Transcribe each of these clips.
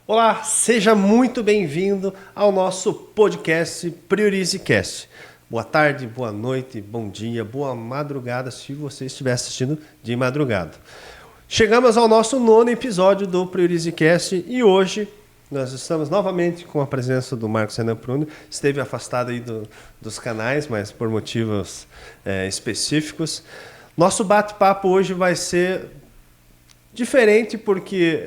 Olá, seja muito bem-vindo ao nosso podcast PriorizeCast. Boa tarde, boa noite, bom dia, boa madrugada se você estiver assistindo de madrugada. Chegamos ao nosso 9º episódio do PriorizeCast e hoje nós estamos novamente com a presença do Marcos Renan Pruno. Esteve afastado aí dos canais, mas por motivos específicos. Nosso bate-papo hoje vai ser diferente porque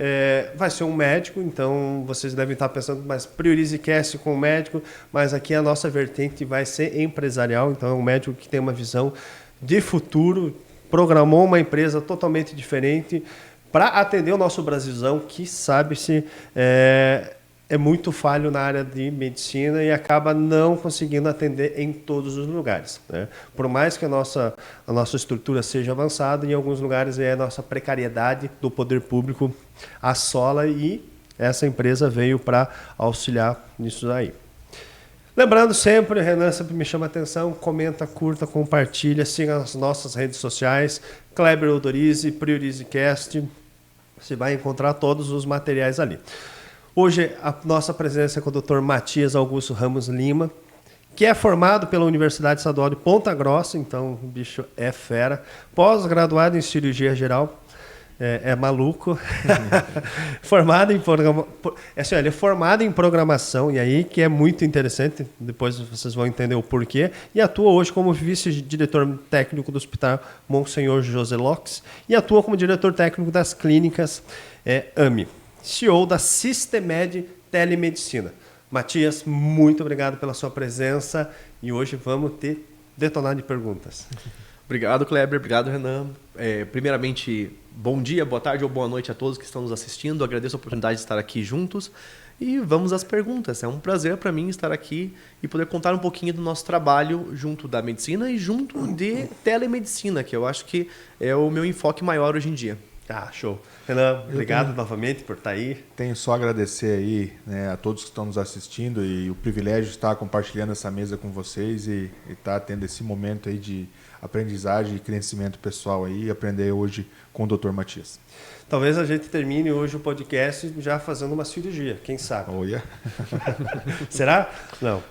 vai ser um médico, então vocês devem estar pensando, mas PriorizeCast com o médico, mas aqui a nossa vertente vai ser empresarial, então é um médico que tem uma visão de futuro, programou uma empresa totalmente diferente para atender o nosso Brasilzão, que sabe-se é muito falho na área de medicina e acaba não conseguindo atender em todos os lugares, né? Por mais que a nossa estrutura seja avançada, em alguns lugares a nossa precariedade do poder público assola e essa empresa veio para auxiliar nisso aí. Lembrando sempre, Renan sempre me chama a atenção, comenta, curta, compartilha, siga as nossas redes sociais, Kleber Odorize, PriorizeCast, você vai encontrar todos os materiais ali. Hoje a nossa presença é com o Dr. Matias Augusto Ramos Lima, que é formado pela Universidade Estadual de Ponta Grossa, então o bicho é fera, pós-graduado em cirurgia geral, é maluco, formado em ele é formado em programação, e aí que é muito interessante, depois vocês vão entender o porquê, e atua hoje como vice-diretor técnico do Hospital Monsenhor José Lopes, e atua como diretor técnico das clínicas AMI. CEO da Sistemed Telemedicina. Matias, muito obrigado pela sua presença e hoje vamos ter detonado de perguntas. Obrigado, Kleber. Obrigado, Renan. Primeiramente, bom dia, boa tarde ou boa noite a todos que estão nos assistindo. Agradeço a oportunidade de estar aqui juntos e vamos às perguntas. É um prazer para mim estar aqui e poder contar um pouquinho do nosso trabalho junto da medicina e junto de telemedicina, que eu acho que é o meu enfoque maior hoje em dia. Ah, show. Renan, obrigado novamente por estar aí. Tenho só a agradecer aí, né, a todos que estão nos assistindo e o privilégio de estar compartilhando essa mesa com vocês e estar tendo esse momento aí de aprendizagem e crescimento pessoal aí e aprender hoje com o Dr. Matias. Talvez a gente termine hoje o podcast já fazendo uma cirurgia, quem sabe? Olha. Será? Não.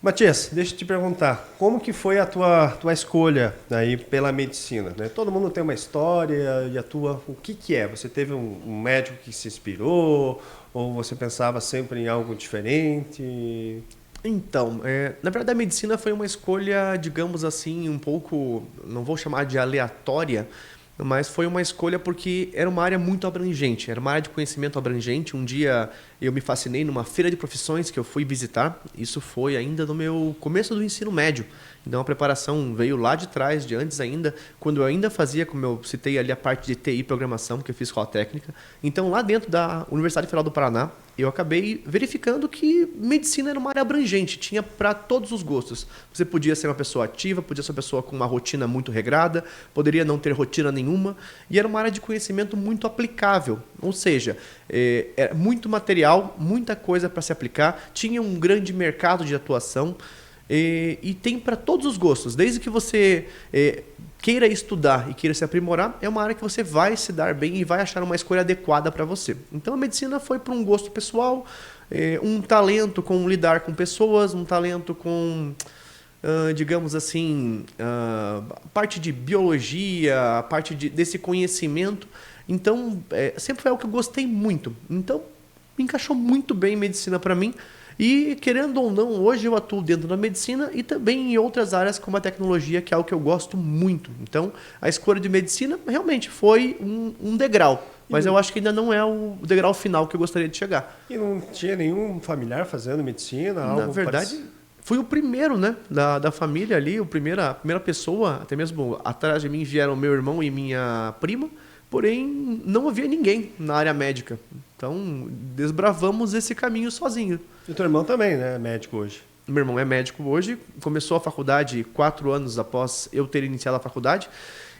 Matias, deixa eu te perguntar, como que foi a tua escolha aí pela medicina, né? Todo mundo tem uma história e a tua, o que é? Você teve um médico que se inspirou ou você pensava sempre em algo diferente? Então, na verdade a medicina foi uma escolha, digamos assim, um pouco, não vou chamar de aleatória, mas foi uma escolha porque era uma área muito abrangente, era uma área de conhecimento abrangente. Um dia eu me fascinei numa feira de profissões que eu fui visitar, isso foi ainda no meu começo do ensino médio. Então a preparação veio lá de trás, de antes ainda, quando eu ainda fazia, como eu citei ali, a parte de TI e programação, porque eu fiz escola técnica. Então lá dentro da Universidade Federal do Paraná, eu acabei verificando que medicina era uma área abrangente, tinha para todos os gostos. Você podia ser uma pessoa ativa, podia ser uma pessoa com uma rotina muito regrada, poderia não ter rotina nenhuma, e era uma área de conhecimento muito aplicável, ou seja, era muito material, muita coisa para se aplicar, tinha um grande mercado de atuação, e tem para todos os gostos, desde que você queira estudar e queira se aprimorar, é uma área que você vai se dar bem e vai achar uma escolha adequada para você. Então a medicina foi para um gosto pessoal, um talento com lidar com pessoas, um talento com, digamos assim, a parte de biologia, a parte desse conhecimento. Então sempre foi algo que eu gostei muito. Então encaixou muito bem medicina para mim. E, querendo ou não, hoje eu atuo dentro da medicina e também em outras áreas como a tecnologia, que é algo que eu gosto muito. Então, a escolha de medicina realmente foi um degrau, mas eu acho que ainda não é o degrau final que eu gostaria de chegar. E não tinha nenhum familiar fazendo medicina? Algo Na verdade, fui o primeiro, né, da família ali, a primeira pessoa, até mesmo atrás de mim vieram meu irmão e minha prima, porém não havia ninguém na área médica. Então, desbravamos esse caminho sozinho. E o teu irmão também, né? É médico hoje. Meu irmão é médico hoje, começou a faculdade 4 anos após eu ter iniciado a faculdade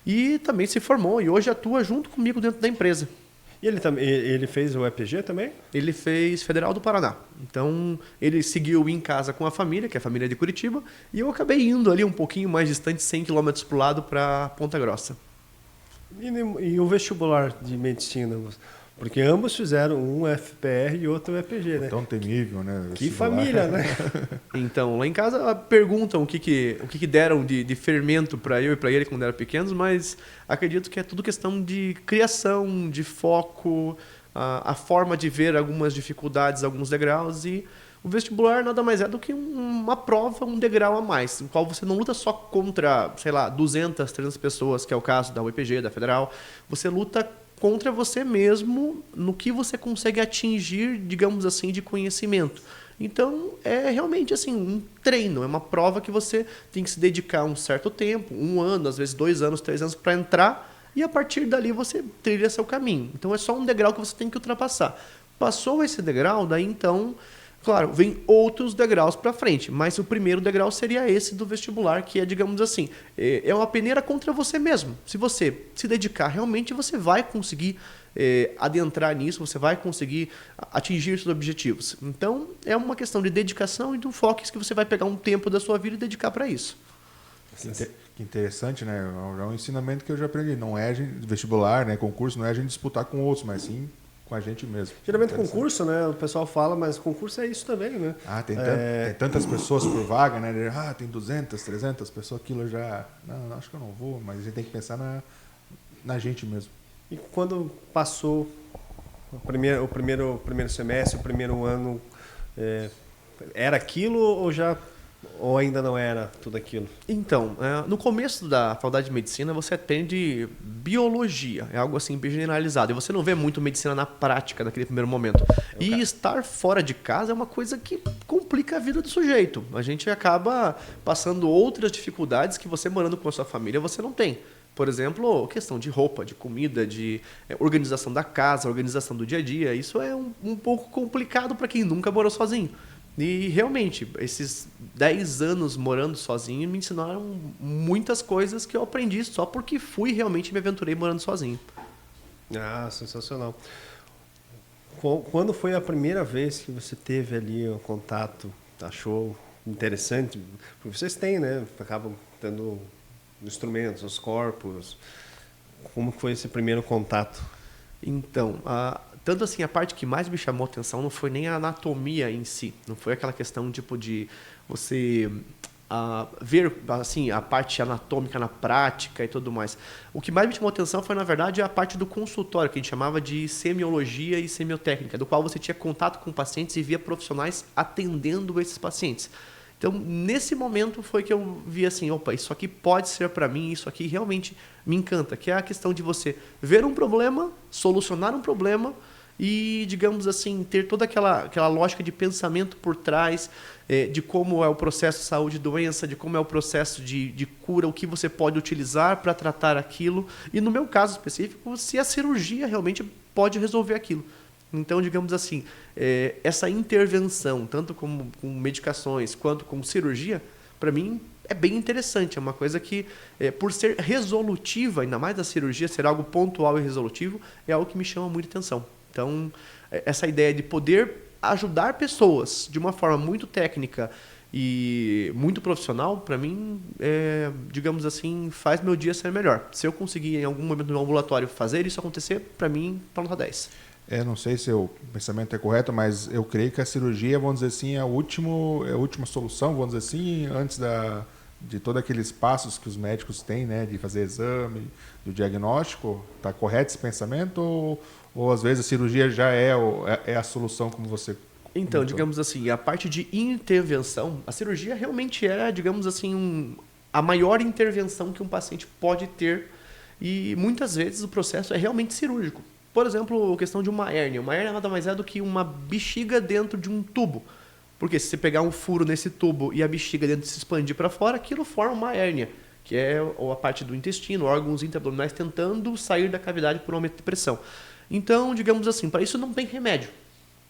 e também se formou e hoje atua junto comigo dentro da empresa. E ele fez o EPG também? Ele fez Federal do Paraná. Então, ele seguiu em casa com a família, que é a família de Curitiba, e eu acabei indo ali um pouquinho mais distante, 100 km para o lado, para Ponta Grossa. E o vestibular de medicina? Porque ambos fizeram um FPR e outro EPG, né? Tão temível, né? Que família, né? Então, lá em casa perguntam o que deram de fermento para eu e para ele quando eram pequenos, mas acredito que é tudo questão de criação, de foco, a forma de ver algumas dificuldades, alguns degraus, e o vestibular nada mais é do que uma prova, um degrau a mais, no qual você não luta só contra, sei lá, 200, 300 pessoas, que é o caso da UEPG, da Federal, você luta contra você mesmo no que você consegue atingir, digamos assim, de conhecimento. Então, é realmente assim, um treino, é uma prova que você tem que se dedicar um certo tempo, 1 ano, às vezes 2 anos, 3 anos, para entrar, e a partir dali você trilha seu caminho. Então, é só um degrau que você tem que ultrapassar. Passou esse degrau, daí então, claro, vem outros degraus para frente, mas o primeiro degrau seria esse do vestibular, que é, digamos assim, é uma peneira contra você mesmo. Se você se dedicar realmente, você vai conseguir adentrar nisso, você vai conseguir atingir seus objetivos. Então, é uma questão de dedicação e de um foco que você vai pegar um tempo da sua vida e dedicar para isso. Que interessante, né? É um ensinamento que eu já aprendi. Não é vestibular, né? Concurso, não é a gente disputar com outros, mas sim com a gente mesmo. Geralmente concurso, né? O pessoal fala, mas concurso é isso também, né? Tem tantas pessoas por vaga, né? Tem 200, 300 pessoas, aquilo eu já... Não, acho que eu não vou, mas a gente tem que pensar na gente mesmo. E quando passou o primeiro semestre, o primeiro ano, era aquilo ou ainda não era tudo aquilo? Então, no começo da faculdade de medicina, você atende biologia, é algo assim bem generalizado, e você não vê muito medicina na prática naquele primeiro momento. E estar fora de casa é uma coisa que complica a vida do sujeito. A gente acaba passando outras dificuldades que você morando com a sua família você não tem. Por exemplo, questão de roupa, de comida, de organização da casa, organização do dia a dia. Isso é um pouco complicado para quem nunca morou sozinho. E realmente, esses 10 anos morando sozinho me ensinaram muitas coisas que eu aprendi só porque realmente me aventurei morando sozinho. Ah, sensacional. Quando foi a primeira vez que você teve ali o contato, achou interessante? Porque vocês têm, né? Acabam tendo instrumentos, os corpos. Como foi esse primeiro contato? Então, tanto assim, a parte que mais me chamou a atenção não foi nem a anatomia em si. Não foi aquela questão tipo de você ver assim, a parte anatômica na prática e tudo mais. O que mais me chamou a atenção foi, na verdade, a parte do consultório, que a gente chamava de semiologia e semiotécnica, do qual você tinha contato com pacientes e via profissionais atendendo esses pacientes. Então, nesse momento foi que eu vi assim, opa, isso aqui pode ser para mim, isso aqui realmente me encanta, que é a questão de você ver um problema, solucionar um problema e, digamos assim, ter toda aquela lógica de pensamento por trás, de como é o processo de saúde e doença, de como é o processo de cura, o que você pode utilizar para tratar aquilo, e no meu caso específico, se a cirurgia realmente pode resolver aquilo. Então, digamos assim, essa intervenção, tanto com medicações quanto com cirurgia, para mim é bem interessante. É uma coisa que, por ser resolutiva, ainda mais da cirurgia, ser algo pontual e resolutivo, é algo que me chama muita atenção. Então, essa ideia de poder ajudar pessoas de uma forma muito técnica e muito profissional, para mim, digamos assim, faz meu dia ser melhor. Se eu conseguir, em algum momento no ambulatório, fazer isso acontecer, para mim, está nota 10. Não sei se o pensamento é correto, mas eu creio que a cirurgia, vamos dizer assim, é a última solução, vamos dizer assim, antes de todos aqueles passos que os médicos têm, né, de fazer exame, do diagnóstico. Está correto esse pensamento ou às vezes a cirurgia já é a solução, como você Então, comentou? digamos assim, a parte de intervenção, a cirurgia realmente é, digamos assim, a maior intervenção que um paciente pode ter, e muitas vezes o processo é realmente cirúrgico. Por exemplo, a questão de uma hérnia. Uma hérnia nada mais é do que uma bexiga dentro de um tubo. Porque se você pegar um furo nesse tubo e a bexiga dentro se expandir para fora, aquilo forma uma hérnia, que é a parte do intestino, órgãos intraabdominais tentando sair da cavidade por um aumento de pressão. Então, digamos assim, para isso não tem remédio.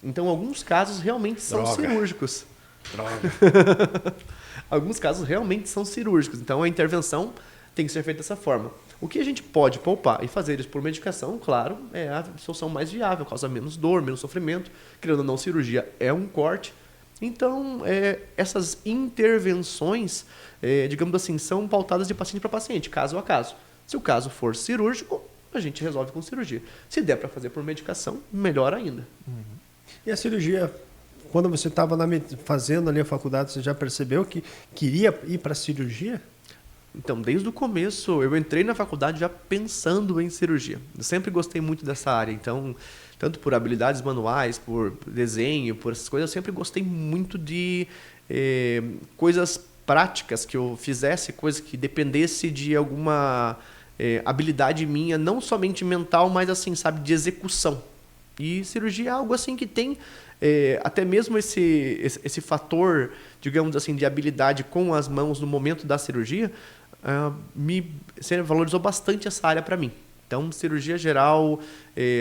Então, alguns casos realmente são cirúrgicos. Alguns casos realmente são cirúrgicos. Então, a intervenção tem que ser feita dessa forma. O que a gente pode poupar e fazer isso por medicação, claro, é a solução mais viável, causa menos dor, menos sofrimento. Querendo ou não, cirurgia é um corte. Então, essas intervenções, digamos assim, são pautadas de paciente para paciente, caso a caso. Se o caso for cirúrgico, a gente resolve com cirurgia. Se der para fazer por medicação, melhor ainda. E a cirurgia, quando você estava fazendo ali a faculdade, você já percebeu que queria ir para a cirurgia? Então, desde o começo, eu entrei na faculdade já pensando em cirurgia. Eu sempre gostei muito dessa área, então, tanto por habilidades manuais, por desenho, por essas coisas, eu sempre gostei muito de coisas práticas, que eu fizesse coisas que dependesse de alguma habilidade minha, não somente mental, mas assim, sabe, de execução. E cirurgia é algo assim que tem até mesmo esse fator, digamos assim, de habilidade com as mãos no momento da cirurgia, valorizou bastante essa área para mim. Então, cirurgia geral,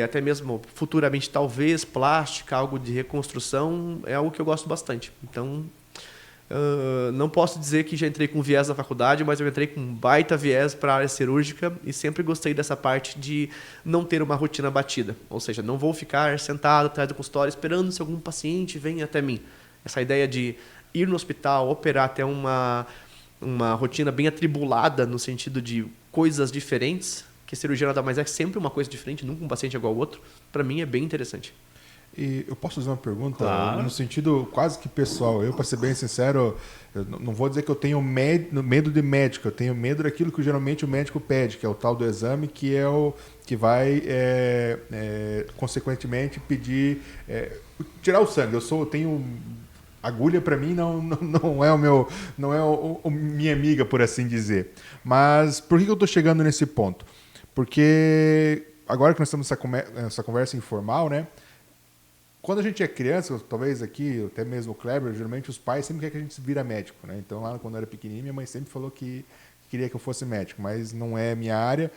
até mesmo futuramente talvez plástica, algo de reconstrução, é algo que eu gosto bastante. Então, não posso dizer que já entrei com viés na faculdade, mas eu entrei com um baita viés para a área cirúrgica e sempre gostei dessa parte de não ter uma rotina batida. Ou seja, não vou ficar sentado atrás do consultório esperando se algum paciente venha até mim. Essa ideia de ir no hospital, operar até uma rotina bem atribulada no sentido de coisas diferentes, que cirurgia nada mais é sempre uma coisa diferente, nunca um paciente é igual ao outro, para mim é bem interessante. E eu posso fazer uma pergunta, claro, no sentido quase que pessoal. Eu, para ser bem sincero, eu não vou dizer que eu tenho medo de médico, eu tenho medo daquilo que geralmente o médico pede, que é o tal do exame, que é o que vai, consequentemente, pedir tirar o sangue. Eu tenho agulha, para mim não é minha amiga, por assim dizer. Mas por que eu estou chegando nesse ponto? Porque agora que nós estamos nessa conversa informal, né? Quando a gente é criança, talvez aqui, até mesmo o Kleber, geralmente os pais sempre querem que a gente vira médico, né? Então, lá quando eu era pequenininho, minha mãe sempre falou que queria que eu fosse médico, mas não é minha área,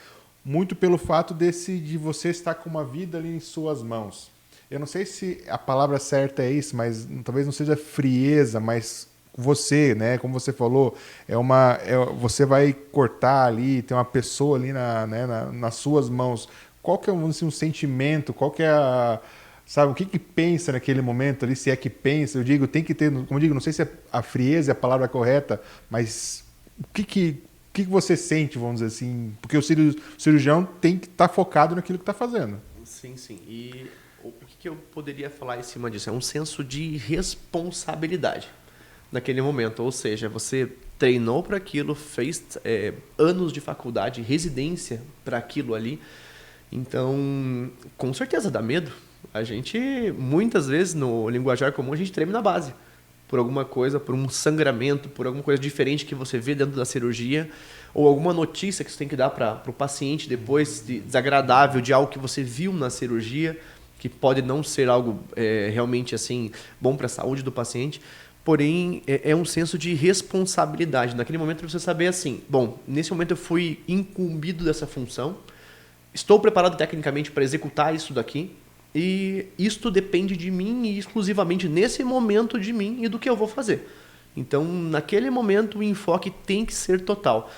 muito pelo fato de você estar com uma vida ali em suas mãos. Eu não sei se a palavra certa é isso, mas talvez não seja frieza, mas você, né? Como você falou, você vai cortar ali, tem uma pessoa ali nas suas mãos. Qual que é um sentimento, qual que é sabe, o que pensa naquele momento ali, se é que pensa, eu digo, tem que ter, como eu digo, não sei se a frieza é a palavra correta, mas o que você sente, vamos dizer assim, porque o cirurgião tem que estar focado naquilo que está fazendo. Sim. E o que eu poderia falar em cima disso? É um senso de responsabilidade naquele momento, ou seja, você treinou para aquilo, fez anos de faculdade, residência para aquilo ali, então, com certeza dá medo. A gente, muitas vezes, no linguajar comum, a gente treme na base. Por alguma coisa, por um sangramento, por alguma coisa diferente que você vê dentro da cirurgia, ou alguma notícia que você tem que dar para o paciente depois, desagradável, de algo que você viu na cirurgia, que pode não ser algo realmente assim bom para a saúde do paciente. Porém, é um senso de responsabilidade. Naquele momento, você saber assim, bom, nesse momento eu fui incumbido dessa função, estou preparado tecnicamente para executar isso daqui, e isto depende de mim e exclusivamente nesse momento de mim e do que eu vou fazer. Então, naquele momento, o enfoque tem que ser total.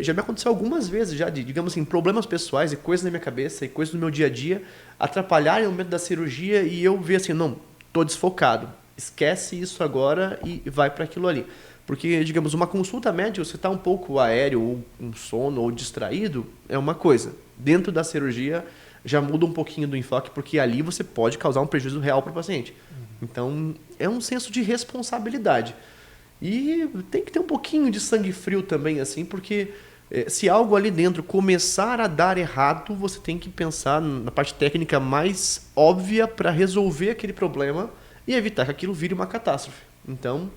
Já me aconteceu algumas vezes, digamos assim, problemas pessoais e coisas na minha cabeça e coisas no meu dia a dia atrapalharem o momento da cirurgia e eu ver assim, não, estou desfocado. Esquece isso agora e vai para aquilo ali. Porque, digamos, uma consulta médica, você está um pouco aéreo, ou com sono, ou distraído, é uma coisa. Dentro da cirurgia, já muda um pouquinho do enfoque, porque ali você pode causar um prejuízo real para o paciente. Então, é um senso de responsabilidade. E tem que ter um pouquinho de sangue frio também, assim, porque se algo ali dentro começar a dar errado, você tem que pensar na parte técnica mais óbvia para resolver aquele problema e evitar que aquilo vire uma catástrofe. Então,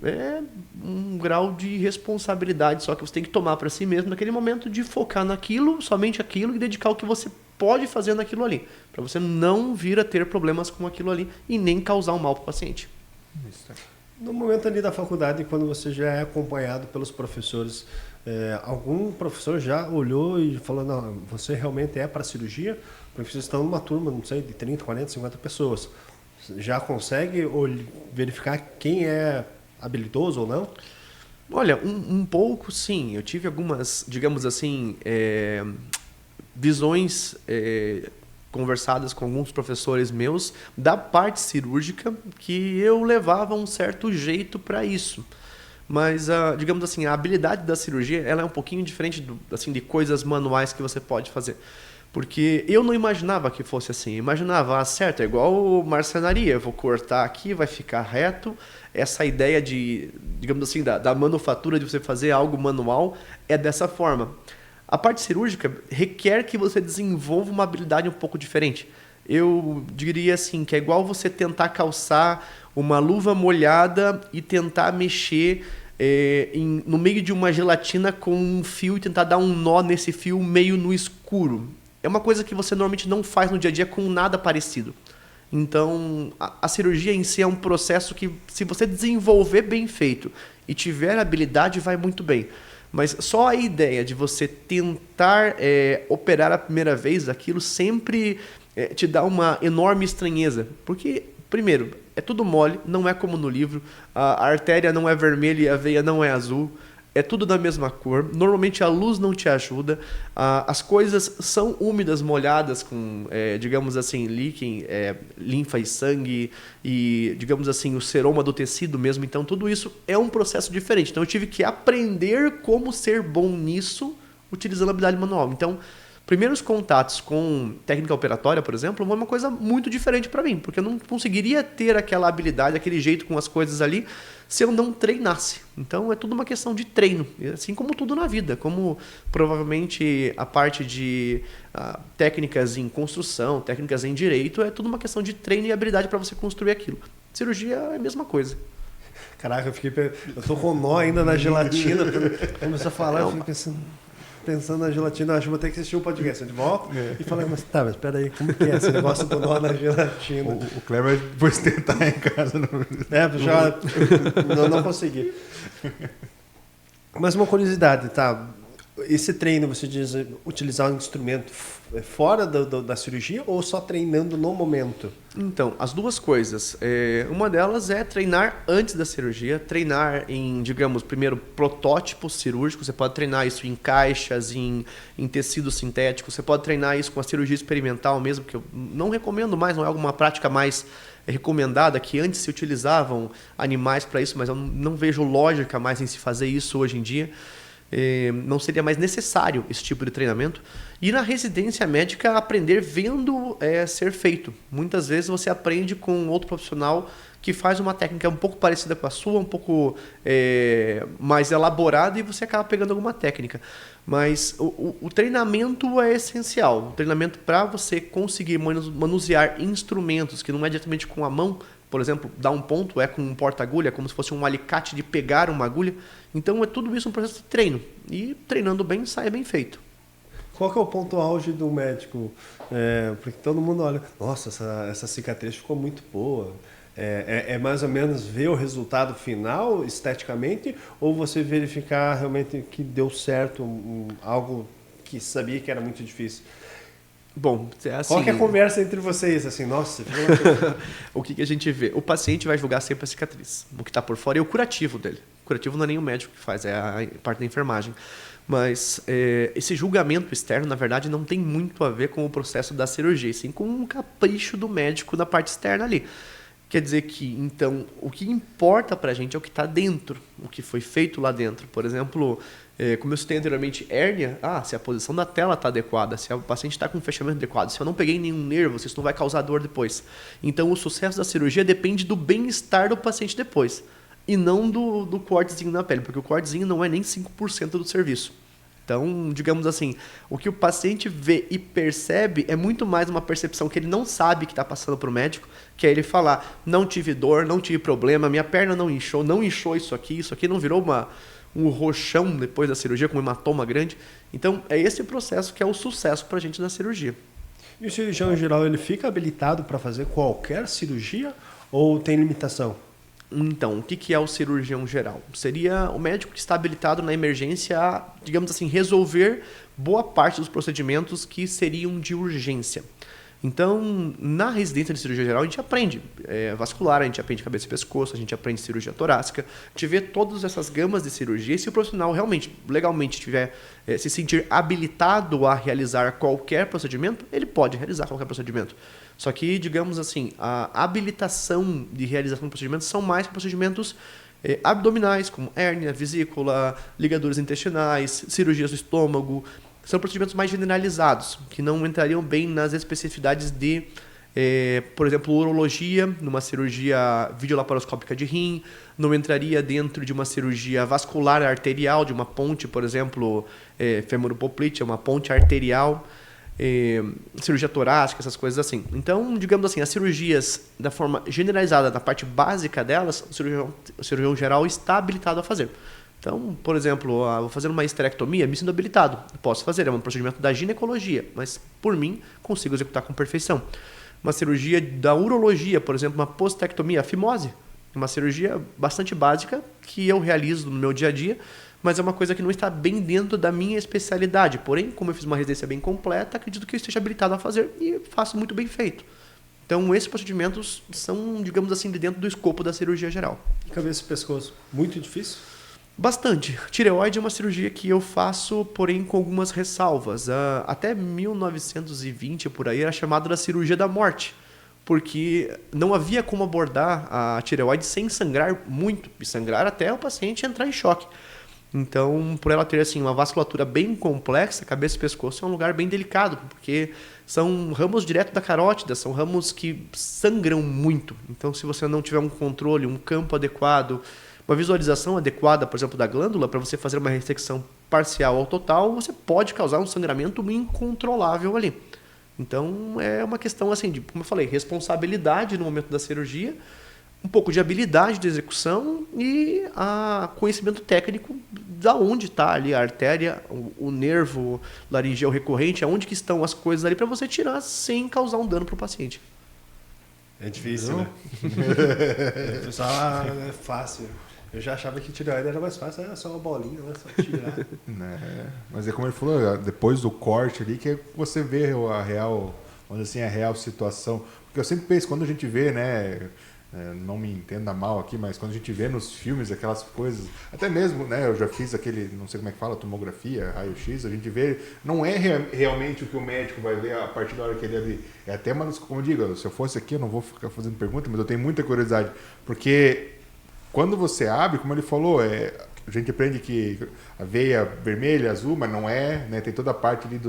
é um grau de responsabilidade só que você tem que tomar para si mesmo naquele momento de focar naquilo, somente aquilo, e dedicar o que você pode fazer naquilo ali, para você não vir a ter problemas com aquilo ali e nem causar um mal para o paciente. Isso. No momento ali da faculdade, quando você já é acompanhado pelos professores, algum professor já olhou e falou, não, você realmente é para cirurgia? Porque vocês estão numa turma, não sei, de 30, 40, 50 pessoas. Já consegue verificar quem é habilidoso ou não? Olha, um pouco sim. Eu tive algumas, digamos assim, visões conversadas com alguns professores meus da parte cirúrgica que eu levava um certo jeito para isso. Mas, digamos assim, a habilidade da cirurgia ela é um pouquinho diferente assim, de coisas manuais que você pode fazer. Porque eu não imaginava que fosse assim. Eu imaginava, certo, é igual marcenaria. Eu vou cortar aqui, vai ficar reto. Essa ideia de, digamos assim, da manufatura, de você fazer algo manual, é dessa forma. A parte cirúrgica requer que você desenvolva uma habilidade um pouco diferente. Eu diria assim, que é igual você tentar calçar uma luva molhada e tentar mexer no meio de uma gelatina com um fio e tentar dar um nó nesse fio meio no escuro. É uma coisa que você normalmente não faz no dia a dia com nada parecido. Então, a cirurgia em si é um processo que, se você desenvolver bem feito e tiver habilidade, vai muito bem. Mas só a ideia de você tentar operar a primeira vez, aquilo sempre te dá uma enorme estranheza. Porque, primeiro, é tudo mole, não é como no livro. A artéria não é vermelha e a veia não é azul. É tudo da mesma cor. Normalmente a luz não te ajuda. As coisas são úmidas, molhadas, com, digamos assim, líquen, linfa e sangue e, digamos assim, o seroma do tecido mesmo. Então, tudo isso é um processo diferente. Então, eu tive que aprender como ser bom nisso utilizando a habilidade manual. Então, primeiros contatos com técnica operatória, por exemplo, foi uma coisa muito diferente para mim, porque eu não conseguiria ter aquela habilidade, aquele jeito com as coisas ali, se eu não treinasse. Então é tudo uma questão de treino, assim como tudo na vida, como provavelmente a parte de técnicas em construção, técnicas em direito, é tudo uma questão de treino e habilidade para você construir aquilo. Cirurgia é a mesma coisa. Caraca, eu tô com nó ainda na gelatina, começou a falar, eu fiquei pensando na gelatina, acho que vou ter que assistir um podcast de volta e falar, mas espera aí, como que é esse negócio do nó na gelatina? O Kleber depois tentar em casa. Já não consegui. Mas uma curiosidade, tá? Esse treino, você diz utilizar um instrumento fora da cirurgia ou só treinando no momento? Então, as duas coisas. Uma delas é treinar antes da cirurgia, treinar em, digamos, primeiro protótipos cirúrgicos. Você pode treinar isso em caixas, em tecido sintético. Você pode treinar isso com a cirurgia experimental mesmo, que eu não recomendo mais, não é alguma prática mais recomendada, que antes se utilizavam animais para isso, mas eu não vejo lógica mais em se fazer isso hoje em dia. Não seria mais necessário esse tipo de treinamento. E na residência médica, aprender vendo ser feito. Muitas vezes você aprende com outro profissional que faz uma técnica um pouco parecida com a sua, um pouco mais elaborada, e você acaba pegando alguma técnica. Mas o treinamento é essencial. O treinamento para você conseguir manusear instrumentos, que não é diretamente com a mão. Por exemplo, dar um ponto é com um porta-agulha, como se fosse um alicate de pegar uma agulha. Então, é tudo isso um processo de treino. E treinando bem, sai bem feito. Qual que é o ponto auge do médico? Porque todo mundo olha, nossa, essa cicatriz ficou muito boa. É mais ou menos ver o resultado final esteticamente, ou você verificar realmente que deu certo algo que sabia que era muito difícil? Bom, assim, qual que é a conversa entre vocês? Assim, nossa, o que a gente vê? O paciente vai julgar sempre a cicatriz. O que está por fora é o curativo dele. O curativo não é nem o médico que faz, é a parte da enfermagem. Mas esse julgamento externo, na verdade, não tem muito a ver com o processo da cirurgia, sim com um capricho do médico na parte externa ali. Quer dizer que, então, o que importa para a gente é o que está dentro, o que foi feito lá dentro. Por exemplo, como eu citei anteriormente, hérnia, se a posição da tela está adequada, se o paciente está com um fechamento adequado, se eu não peguei nenhum nervo, isso não vai causar dor depois. Então, o sucesso da cirurgia depende do bem-estar do paciente depois, e não do cortezinho na pele, porque o cortezinho não é nem 5% do serviço. Então, digamos assim, o que o paciente vê e percebe é muito mais uma percepção que ele não sabe que está passando para o médico, que é ele falar, não tive dor, não tive problema, minha perna não inchou isso aqui não virou um roxão depois da cirurgia, com um hematoma grande. Então, é esse processo que é o sucesso para a gente na cirurgia. E o cirurgião em geral, ele fica habilitado para fazer qualquer cirurgia ou tem limitação? Então, o que é o cirurgião geral? Seria o médico que está habilitado na emergência a, digamos assim, resolver boa parte dos procedimentos que seriam de urgência. Então, na residência de cirurgia geral, a gente aprende vascular, a gente aprende cabeça e pescoço, a gente aprende cirurgia torácica, a gente vê todas essas gamas de cirurgia, e se o profissional realmente, legalmente, tiver se sentir habilitado a realizar qualquer procedimento, ele pode realizar qualquer procedimento. Só que, digamos assim, a habilitação de realização de procedimentos são mais procedimentos abdominais, como hérnia, vesícula, ligaduras intestinais, cirurgias do estômago. São procedimentos mais generalizados, que não entrariam bem nas especificidades de, por exemplo, urologia, numa cirurgia videolaparoscópica de rim, não entraria dentro de uma cirurgia vascular arterial, de uma ponte, por exemplo, femoral-poplite, uma ponte arterial, cirurgia torácica, essas coisas assim. Então, digamos assim, as cirurgias, da forma generalizada, na parte básica delas, o cirurgião geral está habilitado a fazer. Então, por exemplo, vou fazer uma esterectomia, me sinto habilitado. Posso fazer, é um procedimento da ginecologia, mas, por mim, consigo executar com perfeição. Uma cirurgia da urologia, por exemplo, uma postectomia, a fimose, uma cirurgia bastante básica que eu realizo no meu dia a dia, mas é uma coisa que não está bem dentro da minha especialidade. Porém, como eu fiz uma residência bem completa, acredito que eu esteja habilitado a fazer e faço muito bem feito. Então, esses procedimentos são, digamos assim, de dentro do escopo da cirurgia geral. Cabeça e pescoço, muito difícil? Bastante. Tireoide é uma cirurgia que eu faço, porém com algumas ressalvas. Até 1920, por aí, era chamada da cirurgia da morte, porque não havia como abordar a tireoide sem sangrar muito, e sangrar até o paciente entrar em choque. Então, por ela ter assim, uma vasculatura bem complexa, cabeça e pescoço é um lugar bem delicado, porque são ramos direto da carótida, são ramos que sangram muito. Então, se você não tiver um controle, um campo adequado, uma visualização adequada, por exemplo, da glândula, para você fazer uma ressecção parcial ou total, você pode causar um sangramento incontrolável ali. Então, é uma questão, assim, de, como eu falei, responsabilidade no momento da cirurgia, um pouco de habilidade de execução e conhecimento técnico da onde está ali a artéria, o nervo laringeal recorrente, aonde que estão as coisas ali para você tirar sem causar um dano para o paciente. É difícil, né? O pessoal, é fácil. Eu já achava que tireoide era mais fácil, era só uma bolinha, né? Só tirar. Mas é como ele falou, depois do corte ali, que você vê a real, vamos dizer assim, a real situação. Porque eu sempre penso, quando a gente vê, né? Não me entenda mal aqui, mas quando a gente vê nos filmes aquelas coisas, até mesmo, né, eu já fiz aquele, não sei como é que fala, tomografia, raio-x, a gente vê, não é realmente o que o médico vai ver a partir da hora que ele abrir. É até, mas como eu digo, se eu fosse aqui eu não vou ficar fazendo pergunta, mas eu tenho muita curiosidade, porque quando você abre, como ele falou, a gente aprende que a veia vermelha, azul, mas não é, né, tem toda a parte ali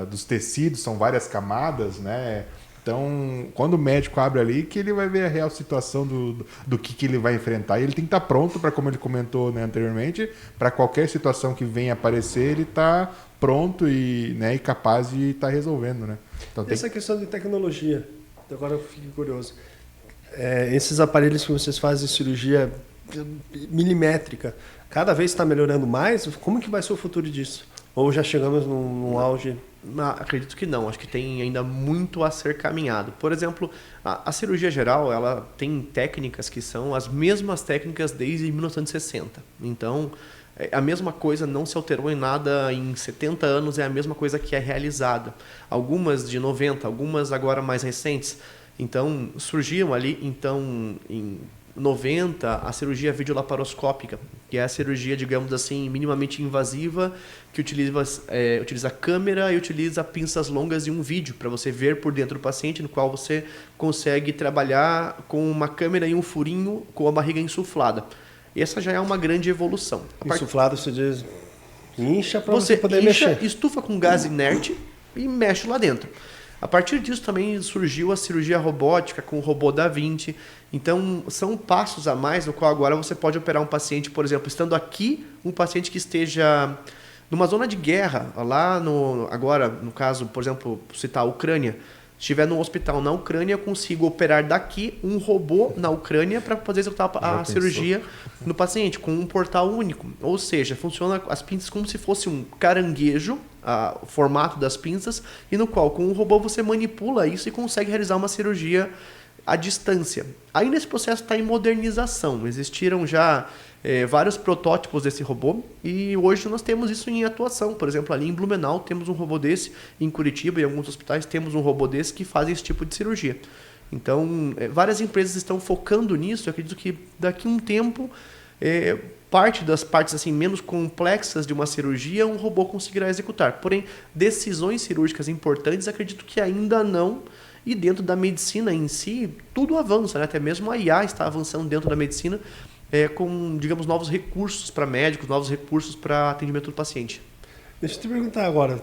dos tecidos, são várias camadas, né. Então, quando o médico abre ali, que ele vai ver a real situação do que ele vai enfrentar. E ele tem que estar pronto para, como ele comentou, né, anteriormente, para qualquer situação que venha aparecer, ele está pronto e capaz de estar resolvendo. Né? Então, essa questão de tecnologia, agora eu fico curioso. Esses aparelhos que vocês fazem cirurgia milimétrica, cada vez está melhorando mais? Como que vai ser o futuro disso? Ou já chegamos num auge? Acredito que não, acho que tem ainda muito a ser caminhado. Por exemplo, a cirurgia geral, ela tem técnicas que são as mesmas técnicas desde 1960. Então, a mesma coisa não se alterou em nada em 70 anos, é a mesma coisa que é realizada. Algumas de 90, algumas agora mais recentes. Então, surgiam ali, em 90, a cirurgia videolaparoscópica, que é a cirurgia, digamos assim, minimamente invasiva, que utiliza câmera e utiliza pinças longas e um vídeo para você ver por dentro do paciente, no qual você consegue trabalhar com uma câmera e um furinho com a barriga insuflada. Essa já é uma grande evolução. Insuflado, você diz, incha para você poder mexer. Estufa com gás inerte e mexe lá dentro. A partir disso também surgiu a cirurgia robótica com o robô Da Vinci. Então, são passos a mais no qual agora você pode operar um paciente, por exemplo, estando aqui, um paciente que esteja numa zona de guerra, lá agora, no caso, por exemplo, citar a Ucrânia, estiver no hospital na Ucrânia, eu consigo operar daqui um robô na Ucrânia para poder executar a cirurgia no paciente, com um portal único. Ou seja, funciona as pinças como se fosse um caranguejo, o formato das pinças, e no qual, com o robô, você manipula isso e consegue realizar uma cirurgia à distância. Aí nesse processo está em modernização. Existiram já vários protótipos desse robô e hoje nós temos isso em atuação. Por exemplo, ali em Blumenau temos um robô desse, em Curitiba e em alguns hospitais temos um robô desse que faz esse tipo de cirurgia. Então, várias empresas estão focando nisso. Eu acredito que daqui a um tempo, parte das partes assim, menos complexas de uma cirurgia, um robô conseguirá executar. Porém, decisões cirúrgicas importantes, acredito que ainda não. E dentro da medicina em si, tudo avança, né? Até mesmo a IA está avançando dentro da medicina. com, digamos, novos recursos para médicos, novos recursos para atendimento do paciente. Deixa eu te perguntar agora,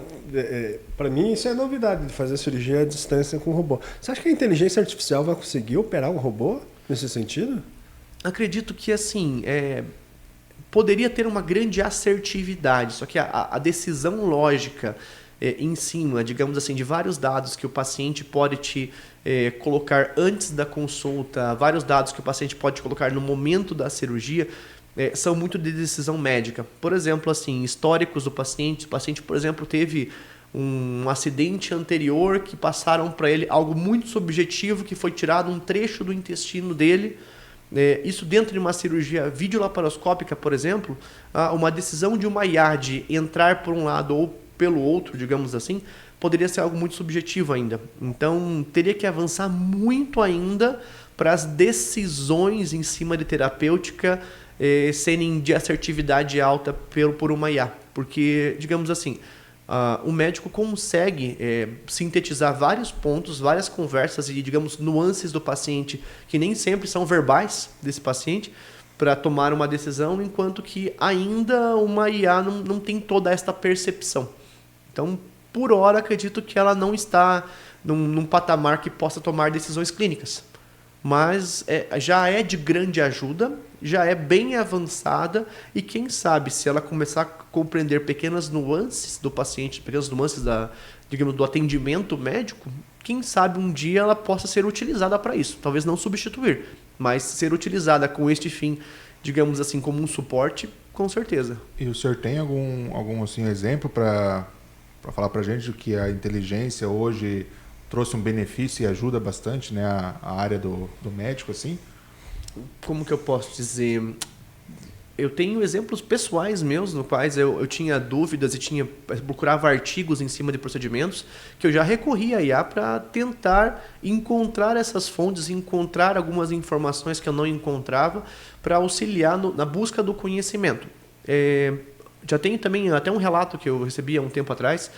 para mim isso é novidade de fazer cirurgia à distância com robô. Você acha que a inteligência artificial vai conseguir operar um robô nesse sentido? Acredito que assim, poderia ter uma grande assertividade, só que a decisão lógica em cima, digamos assim, de vários dados que o paciente pode te colocar antes da consulta, vários dados que o paciente pode colocar no momento da cirurgia, são muito de decisão médica. Por exemplo, assim, históricos do paciente. O paciente, por exemplo, teve um acidente anterior que passaram para ele algo muito subjetivo, que foi tirado um trecho do intestino dele. Isso dentro de uma cirurgia videolaparoscópica, por exemplo, uma decisão de uma IA de entrar por um lado ou pelo outro, digamos assim, poderia ser algo muito subjetivo ainda. Então, teria que avançar muito ainda para as decisões em cima de terapêutica serem de assertividade alta por uma IA. Porque, digamos assim, o médico consegue sintetizar vários pontos, várias conversas e, digamos, nuances do paciente que nem sempre são verbais desse paciente para tomar uma decisão, enquanto que ainda uma IA não tem toda esta percepção. Então, por hora, acredito que ela não está num patamar que possa tomar decisões clínicas. Mas já é de grande ajuda, já é bem avançada e quem sabe se ela começar a compreender pequenas nuances do paciente, pequenas nuances digamos, do atendimento médico, quem sabe um dia ela possa ser utilizada para isso. Talvez não substituir, mas ser utilizada com este fim, digamos assim, como um suporte, com certeza. E o senhor tem algum assim, exemplo para falar para a gente do que a inteligência hoje trouxe um benefício e ajuda bastante, né, a área do médico, assim? Como que eu posso dizer? Eu tenho exemplos pessoais meus, no quais eu tinha dúvidas e procurava artigos em cima de procedimentos, que eu já recorria à IA para tentar encontrar essas fontes, encontrar algumas informações que eu não encontrava, para auxiliar na busca do conhecimento. Já tenho também até um relato que eu recebi há um tempo atrás,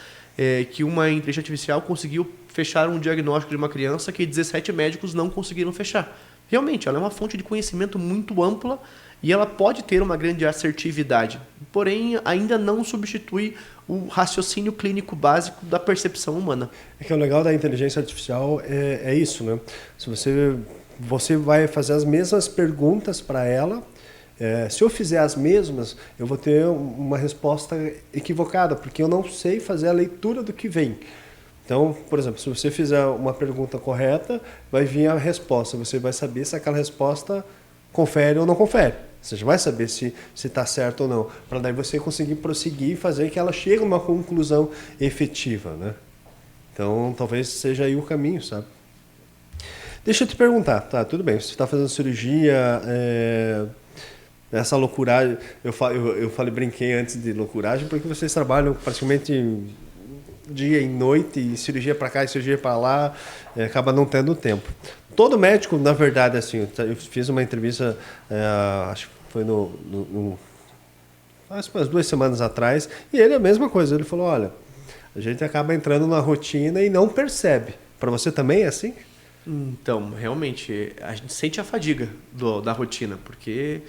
que uma inteligência artificial conseguiu fechar um diagnóstico de uma criança que 17 médicos não conseguiram fechar. Realmente, ela é uma fonte de conhecimento muito ampla e ela pode ter uma grande assertividade, porém ainda não substitui o raciocínio clínico básico da percepção humana. É que o legal da inteligência artificial é isso, né? Se você vai fazer as mesmas perguntas para ela, se eu fizer as mesmas, eu vou ter uma resposta equivocada, porque eu não sei fazer a leitura do que vem. Então, por exemplo, se você fizer uma pergunta correta, vai vir a resposta. Você vai saber se aquela resposta confere ou não confere. Você já vai saber se está certo ou não. Para daí você conseguir prosseguir e fazer que ela chegue a uma conclusão efetiva, né? Então, talvez seja aí o caminho, sabe? Deixa eu te perguntar. Tá, tudo bem. Você está fazendo cirurgia... Essa loucuragem... Eu falei, brinquei antes de loucuragem, porque vocês trabalham praticamente... dia e noite, e cirurgia para cá e cirurgia para lá, acaba não tendo tempo. Todo médico, na verdade, assim, eu fiz uma entrevista, acho que foi acho que umas 2 semanas atrás, e ele é a mesma coisa, ele falou, olha, a gente acaba entrando na rotina e não percebe. Para você também é assim? Então, realmente, a gente sente a fadiga da rotina, porque...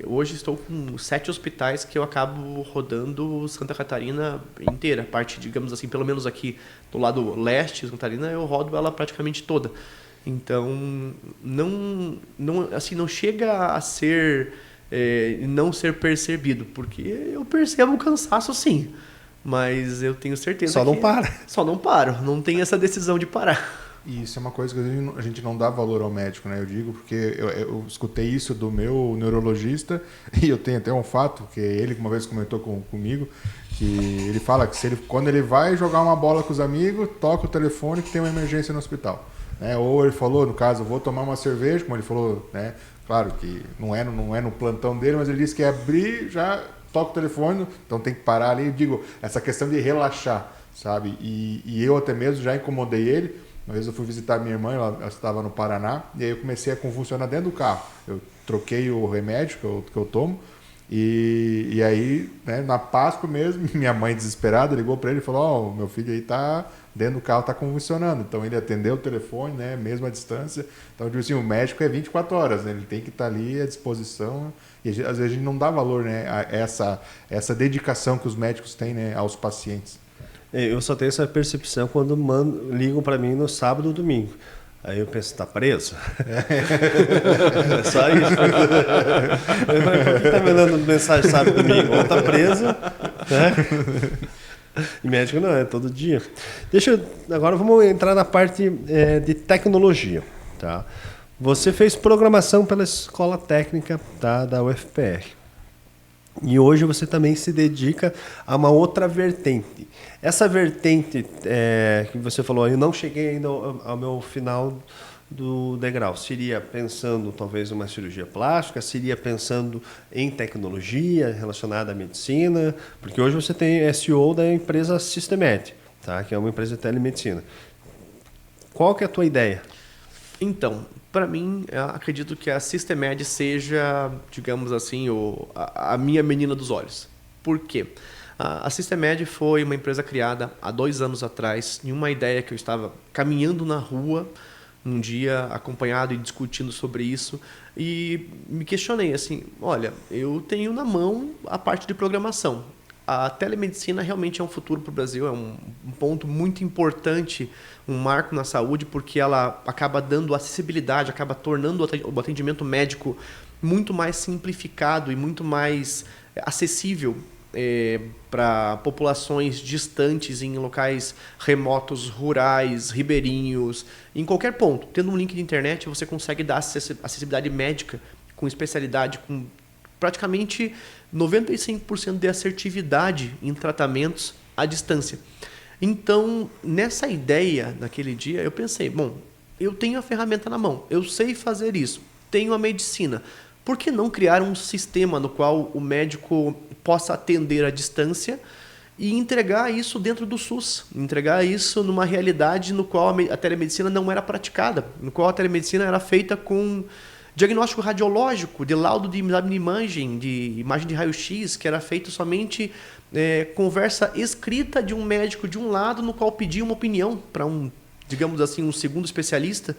hoje estou com 7 hospitais que eu acabo rodando Santa Catarina inteira, parte, digamos assim, pelo menos aqui do lado leste de Santa Catarina, eu rodo ela praticamente toda. Então, não chega a ser não ser percebido, porque eu percebo o cansaço sim, mas eu tenho certeza Só não para. Só não paro, não tem essa decisão de parar. E isso é uma coisa que a gente não dá valor ao médico, né? Eu digo porque eu escutei isso do meu neurologista e eu tenho até um fato, que ele uma vez comentou comigo, que ele fala que quando ele vai jogar uma bola com os amigos, toca o telefone que tem uma emergência no hospital. Né? Ou ele falou, no caso, vou tomar uma cerveja, como ele falou, né? Claro que não é no plantão dele, mas ele disse que abrir, já toca o telefone, então tem que parar ali. Eu digo, essa questão de relaxar, sabe? E eu até mesmo já incomodei ele. Uma vez eu fui visitar minha irmã, ela estava no Paraná, e aí eu comecei a convulsionar dentro do carro. Eu troquei o remédio que eu tomo, e aí, né, na Páscoa mesmo, minha mãe desesperada ligou para ele e falou, meu filho aí tá dentro do carro está convulsionando. Então ele atendeu o telefone, né, mesmo à distância. Então, tipo assim, o médico é 24 horas, né, ele tem que estar ali à disposição. E às vezes a gente não dá valor, né, a essa dedicação que os médicos têm, né, aos pacientes. Eu só tenho essa percepção quando ligam para mim no sábado ou domingo. Aí eu penso, tá preso? É só isso. Por que tá me mandando mensagem sábado e domingo? Ou tá preso, né? E médico não, é todo dia. Agora vamos entrar na parte de tecnologia. Tá? Você fez programação pela Escola Técnica, tá, da UFPR. E hoje você também se dedica a uma outra vertente. Essa vertente que você falou, eu não cheguei ainda ao meu final do degrau. Seria pensando talvez uma cirurgia plástica, seria pensando em tecnologia relacionada à medicina, porque hoje você tem SEO da empresa Systemed, tá? Que é uma empresa de telemedicina. Qual que é a tua ideia? Então, para mim, eu acredito que a Systemed seja, digamos assim, a minha menina dos olhos. Por quê? A Systemed foi uma empresa criada há 2 anos atrás, em uma ideia que eu estava caminhando na rua, um dia acompanhado e discutindo sobre isso, e me questionei assim, olha, eu tenho na mão a parte de programação. A telemedicina realmente é um futuro para o Brasil, é um ponto muito importante, um marco na saúde, porque ela acaba dando acessibilidade, acaba tornando o atendimento médico muito mais simplificado e muito mais acessível para populações distantes, em locais remotos, rurais, ribeirinhos, em qualquer ponto. Tendo um link de internet, você consegue dar acessibilidade médica com especialidade, com praticamente 95% de assertividade em tratamentos à distância. Então, nessa ideia, naquele dia, eu pensei, bom, eu tenho a ferramenta na mão, eu sei fazer isso, tenho a medicina. Por que não criar um sistema no qual o médico possa atender à distância e entregar isso dentro do SUS, entregar isso numa realidade no qual a telemedicina não era praticada, no qual a telemedicina era feita com diagnóstico radiológico, de laudo de imagem, de imagem de raio-x, que era feito somente conversa escrita de um médico de um lado, no qual pedia uma opinião para digamos assim, um segundo especialista.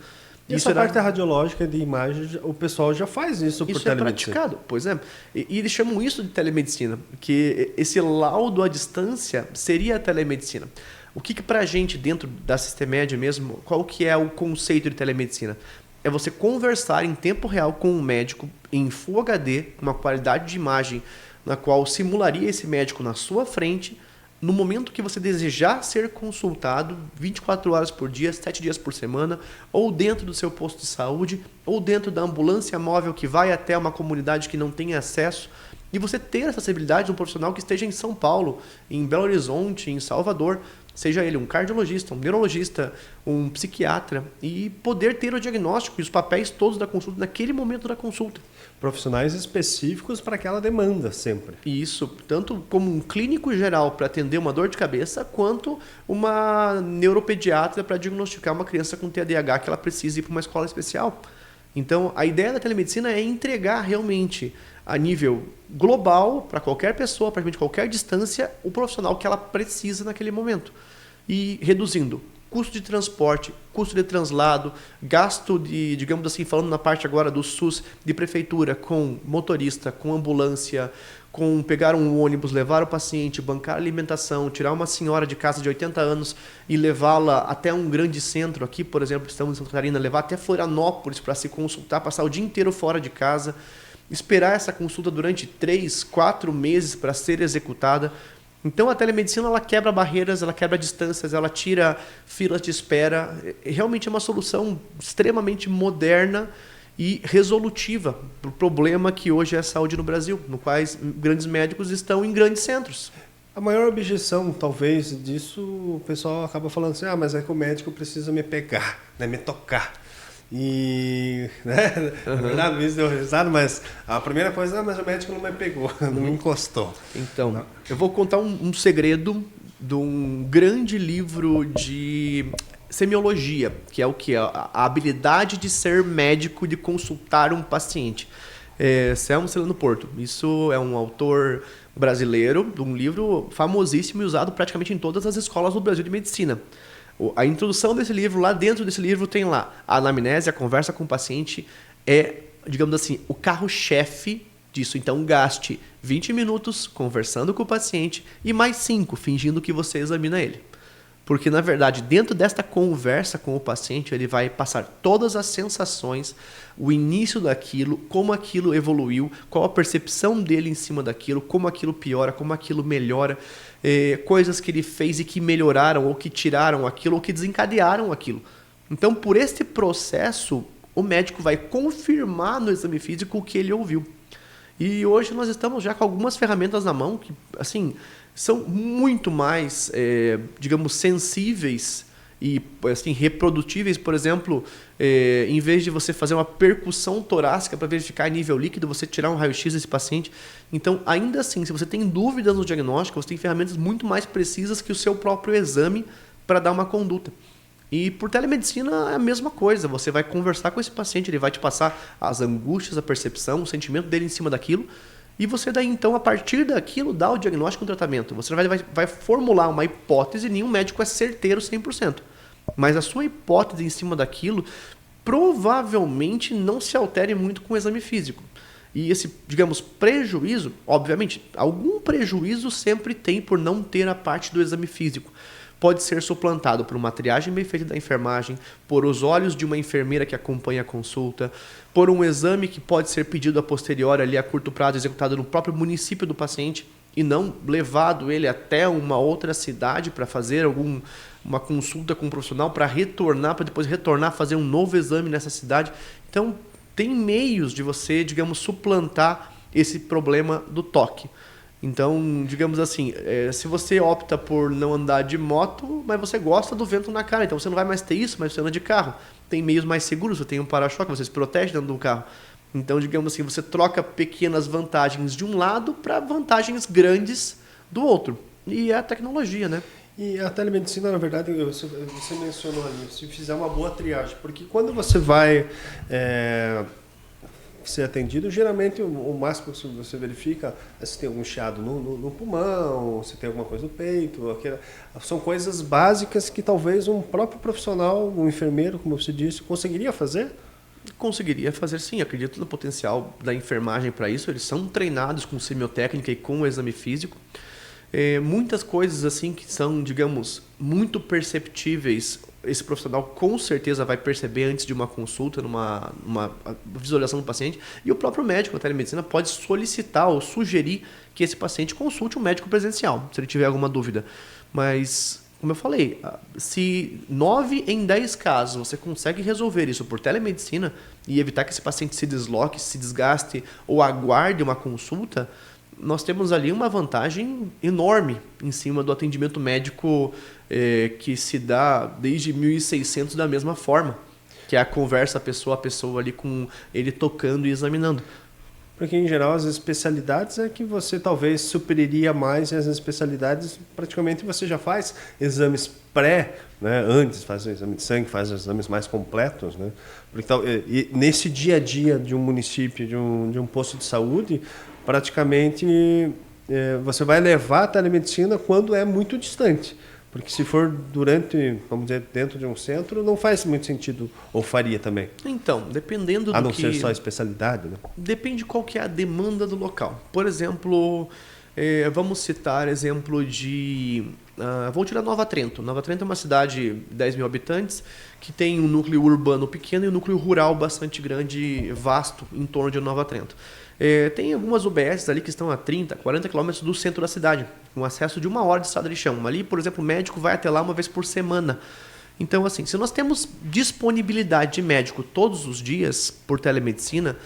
E essa parte radiológica de imagem, o pessoal já faz isso por telemedicina. Isso é praticado, pois é. E eles chamam isso de telemedicina, que esse laudo à distância seria a telemedicina. O que para a gente, dentro da Systemed mesmo, qual que é o conceito de telemedicina? É você conversar em tempo real com um médico em Full HD, com uma qualidade de imagem na qual simularia esse médico na sua frente, no momento que você desejar ser consultado, 24 horas por dia, 7 dias por semana, ou dentro do seu posto de saúde, ou dentro da ambulância móvel que vai até uma comunidade que não tem acesso, e você ter essa acessibilidade de um profissional que esteja em São Paulo, em Belo Horizonte, em Salvador, seja ele um cardiologista, um neurologista, um psiquiatra, e poder ter o diagnóstico e os papéis todos da consulta naquele momento da consulta. Profissionais específicos para aquela demanda sempre. Isso, tanto como um clínico geral para atender uma dor de cabeça, quanto uma neuropediatra para diagnosticar uma criança com TDAH que ela precisa ir para uma escola especial. Então, a ideia da telemedicina é entregar realmente a nível global, para qualquer pessoa, praticamente qualquer distância, o profissional que ela precisa naquele momento. E reduzindo custo de transporte, custo de translado, gasto de, digamos assim, falando na parte agora do SUS, de prefeitura, com motorista, com ambulância, com pegar um ônibus, levar o paciente, bancar alimentação, tirar uma senhora de casa de 80 anos e levá-la até um grande centro. Aqui, por exemplo, estamos em Santa Catarina, levar até Florianópolis para se consultar, passar o dia inteiro fora de casa, esperar essa consulta durante 3, 4 meses para ser executada. Então a telemedicina ela quebra barreiras, ela quebra distâncias, ela tira filas de espera. Realmente é uma solução extremamente moderna e resolutiva para o problema que hoje é a saúde no Brasil, no quais grandes médicos estão em grandes centros. A maior objeção, talvez, disso, o pessoal acaba falando assim, mas é que o médico precisa me pegar, né, me tocar. E, né, na verdade, isso deu risada, mas a primeira coisa, mas o médico não me pegou, não me encostou. Então, eu vou contar um segredo de um grande livro de semiologia, que é o que? A habilidade de ser médico, de consultar um paciente. Selmo Celano Porto. Isso é um autor brasileiro de um livro famosíssimo e usado praticamente em todas as escolas do Brasil de medicina. A introdução desse livro, lá dentro desse livro tem lá a anamnese, a conversa com o paciente digamos assim, o carro-chefe disso. Então gaste 20 minutos conversando com o paciente e mais 5 fingindo que você examina ele. Porque, na verdade, dentro desta conversa com o paciente, ele vai passar todas as sensações, o início daquilo, como aquilo evoluiu, qual a percepção dele em cima daquilo, como aquilo piora, como aquilo melhora, coisas que ele fez e que melhoraram, ou que tiraram aquilo, ou que desencadearam aquilo. Então, por este processo, o médico vai confirmar no exame físico o que ele ouviu. E hoje nós estamos já com algumas ferramentas na mão que, assim, são muito mais, digamos, sensíveis e assim, reprodutíveis. Por exemplo, em vez de você fazer uma percussão torácica para verificar nível líquido, você tirar um raio-x desse paciente. Então, ainda assim, se você tem dúvidas no diagnóstico, você tem ferramentas muito mais precisas que o seu próprio exame para dar uma conduta. E por telemedicina é a mesma coisa, você vai conversar com esse paciente, ele vai te passar as angústias, a percepção, o sentimento dele em cima daquilo, e você daí então, a partir daquilo, dá o diagnóstico e o tratamento. Você vai formular uma hipótese, nenhum médico é certeiro 100%, mas a sua hipótese em cima daquilo provavelmente não se altere muito com o exame físico. E esse, digamos, prejuízo, obviamente, algum prejuízo sempre tem por não ter a parte do exame físico. Pode ser suplantado por uma triagem bem feita da enfermagem, por os olhos de uma enfermeira que acompanha a consulta, por um exame que pode ser pedido a posteriori, ali a curto prazo, executado no próprio município do paciente e não levado ele até uma outra cidade para fazer uma consulta com um profissional para retornar, para depois retornar, fazer um novo exame nessa cidade. Então, tem meios de você, digamos, suplantar esse problema do toque. Então, digamos assim, se você opta por não andar de moto, mas você gosta do vento na cara, então você não vai mais ter isso, mas você anda de carro. Tem meios mais seguros, você tem um para-choque, você se protege dentro do carro. Então, digamos assim, você troca pequenas vantagens de um lado para vantagens grandes do outro. E é a tecnologia, né? E a telemedicina, na verdade, você mencionou ali, se fizer uma boa triagem, porque quando você vai ser atendido, geralmente o máximo que você verifica é se tem algum chiado no pulmão, se tem alguma coisa no peito, são coisas básicas que talvez um próprio profissional, um enfermeiro, como você disse, conseguiria fazer? Conseguiria fazer sim, acredito no potencial da enfermagem para isso, eles são treinados com semiotécnica e com o exame físico. Muitas coisas assim que são, digamos, muito perceptíveis, esse profissional com certeza vai perceber antes de uma consulta, numa visualização do paciente, e o próprio médico da telemedicina pode solicitar ou sugerir que esse paciente consulte um médico presencial, se ele tiver alguma dúvida. Mas, como eu falei, se 9 em 10 casos você consegue resolver isso por telemedicina e evitar que esse paciente se desloque, se desgaste ou aguarde uma consulta, nós temos ali uma vantagem enorme em cima do atendimento médico que se dá desde 1600 da mesma forma, que é a conversa pessoa a pessoa ali com ele tocando e examinando. Porque, em geral, as especialidades é que você talvez superiria mais, e as especialidades praticamente você já faz exames né? Antes faz o exame de sangue, faz os exames mais completos, né? Porque, e nesse dia a dia de um município, de um posto de saúde, praticamente você vai levar a telemedicina quando é muito distante. Porque se for vamos dizer, dentro de um centro, não faz muito sentido, ou faria também. Então, dependendo do que... A não ser só a especialidade, né? Depende qual que é a demanda do local. Por exemplo, vamos citar exemplo de... vou tirar Nova Trento. Nova Trento é uma cidade de 10 mil habitantes, que tem um núcleo urbano pequeno e um núcleo rural bastante grande, vasto, em torno de Nova Trento. Tem algumas UBSs ali que estão a 30, 40 quilômetros do centro da cidade, com acesso de 1 hora de estrada de chão. Ali, por exemplo, o médico vai até lá uma vez por semana. Então, assim, se nós temos disponibilidade de médico todos os dias por telemedicina,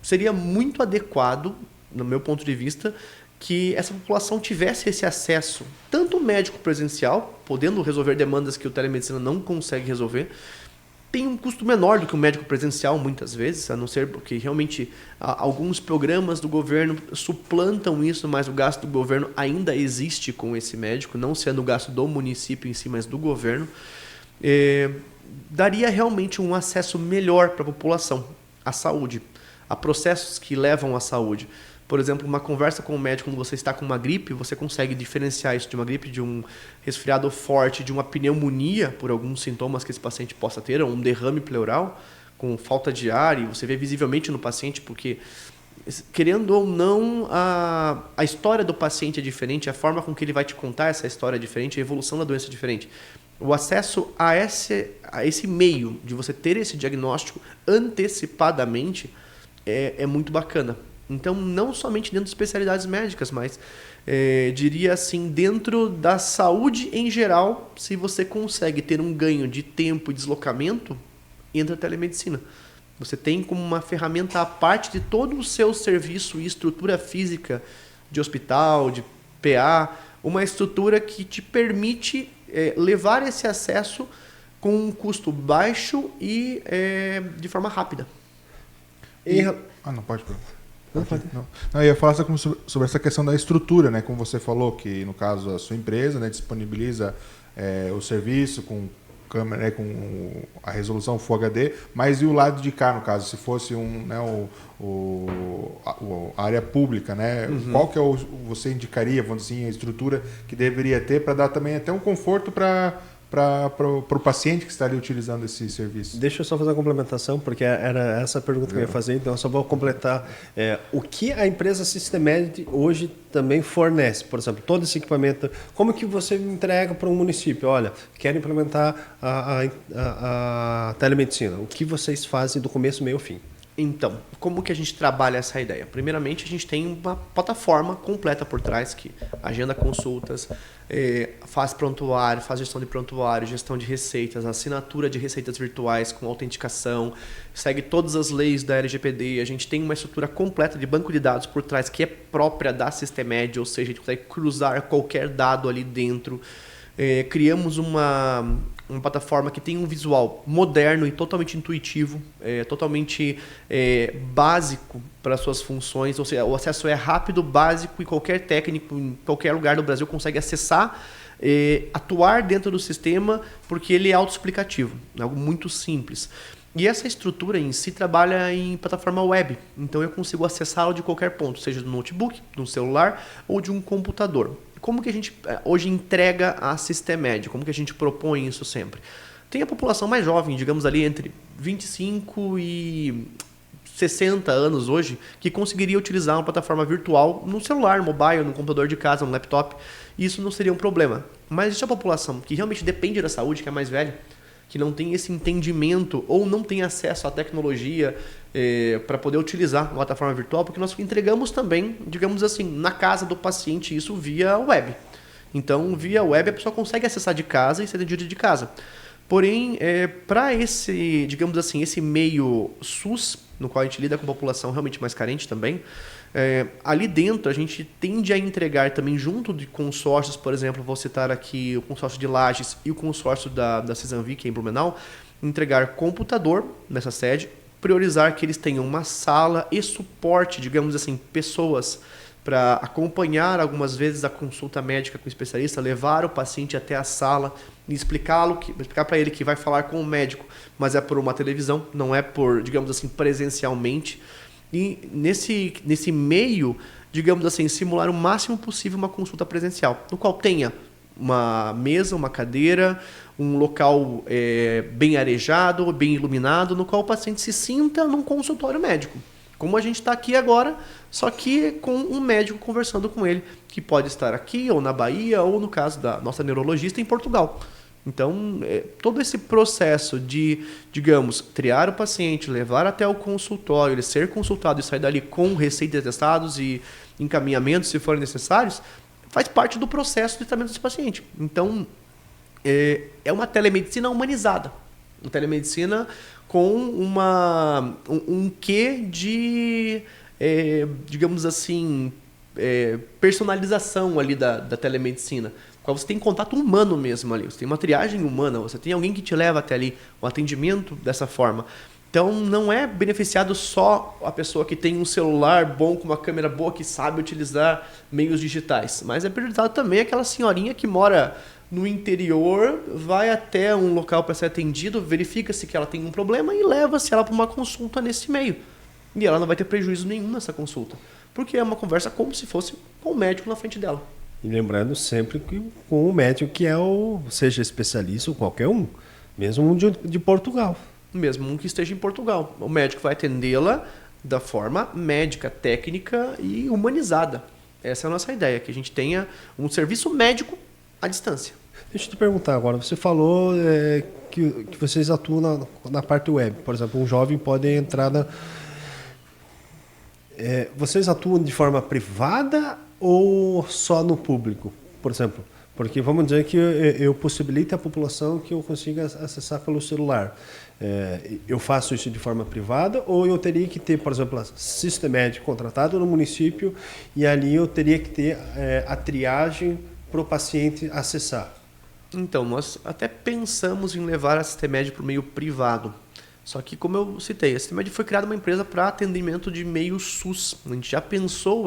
seria muito adequado, no meu ponto de vista, que essa população tivesse esse acesso, tanto médico presencial, podendo resolver demandas que o telemedicina não consegue resolver, tem um custo menor do que o médico presencial, muitas vezes, a não ser porque realmente alguns programas do governo suplantam isso, mas o gasto do governo ainda existe com esse médico, não sendo o gasto do município em si, mas do governo. Daria realmente um acesso melhor para a população, à saúde, a processos que levam à saúde. Por exemplo, uma conversa com o médico quando você está com uma gripe, você consegue diferenciar isso de uma gripe, de um resfriado forte, de uma pneumonia, por alguns sintomas que esse paciente possa ter, ou um derrame pleural, com falta de ar, e você vê visivelmente no paciente, porque, querendo ou não, a história do paciente é diferente, a forma com que ele vai te contar essa história é diferente, a evolução da doença é diferente. O acesso a esse meio de você ter esse diagnóstico antecipadamente é muito bacana. Então, não somente dentro de especialidades médicas, mas diria assim, dentro da saúde em geral, se você consegue ter um ganho de tempo e deslocamento, entra a telemedicina. Você tem como uma ferramenta à parte de todo o seu serviço e estrutura física de hospital, de PA, uma estrutura que te permite levar esse acesso com um custo baixo e de forma rápida. Não pode. Não, eu ia falar sobre essa questão da estrutura, né? Como você falou, que no caso a sua empresa, né, disponibiliza o serviço com câmera, né, com a resolução Full HD, mas e o lado de cá, no caso, se fosse a área pública, né? Qual que você indicaria, vamos dizer assim, a estrutura que deveria ter para dar também até um conforto para o paciente que estaria utilizando esse serviço? Deixa eu só fazer uma complementação, porque era essa a pergunta que eu ia fazer, então eu só vou completar. O que a empresa Systemed hoje também fornece? Por exemplo, todo esse equipamento, como que você entrega para um município? Olha, quero implementar a telemedicina. O que vocês fazem do começo, meio ao fim? Então, como que a gente trabalha essa ideia? Primeiramente, a gente tem uma plataforma completa por trás que agenda consultas, faz prontuário, faz gestão de prontuário, gestão de receitas, assinatura de receitas virtuais com autenticação, segue todas as leis da LGPD. A gente tem uma estrutura completa de banco de dados por trás que é própria da Systemed, ou seja, a gente consegue cruzar qualquer dado ali dentro. Criamos uma plataforma que tem um visual moderno e totalmente intuitivo, totalmente básico para suas funções, ou seja, o acesso é rápido, básico e qualquer técnico em qualquer lugar do Brasil consegue acessar, atuar dentro do sistema porque ele é autoexplicativo, algo muito simples. E essa estrutura em si trabalha em plataforma web, então eu consigo acessá-lo de qualquer ponto, seja do notebook, do celular ou de um computador. Como que a gente hoje entrega a Systemed? Como que a gente propõe isso sempre? Tem a população mais jovem, digamos ali entre 25 e 60 anos hoje, que conseguiria utilizar uma plataforma virtual no celular, no mobile, no computador de casa, no laptop. E isso não seria um problema. Mas existe a população que realmente depende da saúde, que é mais velha, que não tem esse entendimento ou não tem acesso à tecnologia para poder utilizar a plataforma virtual, porque nós entregamos também, digamos assim, na casa do paciente isso via web. Então, via web a pessoa consegue acessar de casa e ser atendido de casa. Porém, para esse, digamos assim, esse meio SUS, no qual a gente lida com a população realmente mais carente também, ali dentro a gente tende a entregar também junto de consórcios, por exemplo, vou citar aqui o consórcio de Lages e o consórcio da Cisanvic em Blumenau, entregar computador nessa sede, priorizar que eles tenham uma sala e suporte, digamos assim, pessoas para acompanhar algumas vezes a consulta médica com o especialista, levar o paciente até a sala e explicar para ele que vai falar com o médico, mas é por uma televisão, não é por, digamos assim, presencialmente. E nesse meio, digamos assim, simular o máximo possível uma consulta presencial, no qual tenha uma mesa, uma cadeira, um local bem arejado, bem iluminado, no qual o paciente se sinta num consultório médico. Como a gente está aqui agora, só que com um médico conversando com ele, que pode estar aqui, ou na Bahia, ou no caso da nossa neurologista, em Portugal. Então, todo esse processo de, digamos, triar o paciente, levar até o consultório, ele ser consultado e sair dali com receitas, atestados e encaminhamentos, se forem necessários, faz parte do processo de tratamento desse paciente. Então, é uma telemedicina humanizada. Uma telemedicina com um quê de, digamos assim, personalização ali da telemedicina. Qual você tem contato humano mesmo ali, você tem uma triagem humana, você tem alguém que te leva até ali, um atendimento dessa forma. Então, não é beneficiado só a pessoa que tem um celular bom, com uma câmera boa, que sabe utilizar meios digitais, mas é priorizado também aquela senhorinha que mora no interior, vai até um local para ser atendido, verifica-se que ela tem um problema e leva-se ela para uma consulta nesse meio. E ela não vai ter prejuízo nenhum nessa consulta. porque é uma conversa como se fosse com o médico na frente dela. E lembrando sempre que com o médico que seja especialista ou qualquer um, mesmo um de Portugal. Mesmo um que esteja em Portugal. O médico vai atendê-la da forma médica, técnica e humanizada. Essa é a nossa ideia, que a gente tenha um serviço médico à distância. Deixa eu te perguntar agora, você falou que vocês atuam na parte web. Por exemplo, um jovem pode entrar vocês atuam de forma privada ou só no público, por exemplo? Porque vamos dizer que eu possibilite a população que eu consiga acessar pelo celular. Eu faço isso de forma privada ou eu teria que ter, por exemplo, a Sistemed contratado no município e ali eu teria que ter a triagem para o paciente acessar? Então, nós até pensamos em levar a Sistemed para o meio privado. Só que, como eu citei, a Sistemed foi criada uma empresa para atendimento de meio SUS. A gente já pensou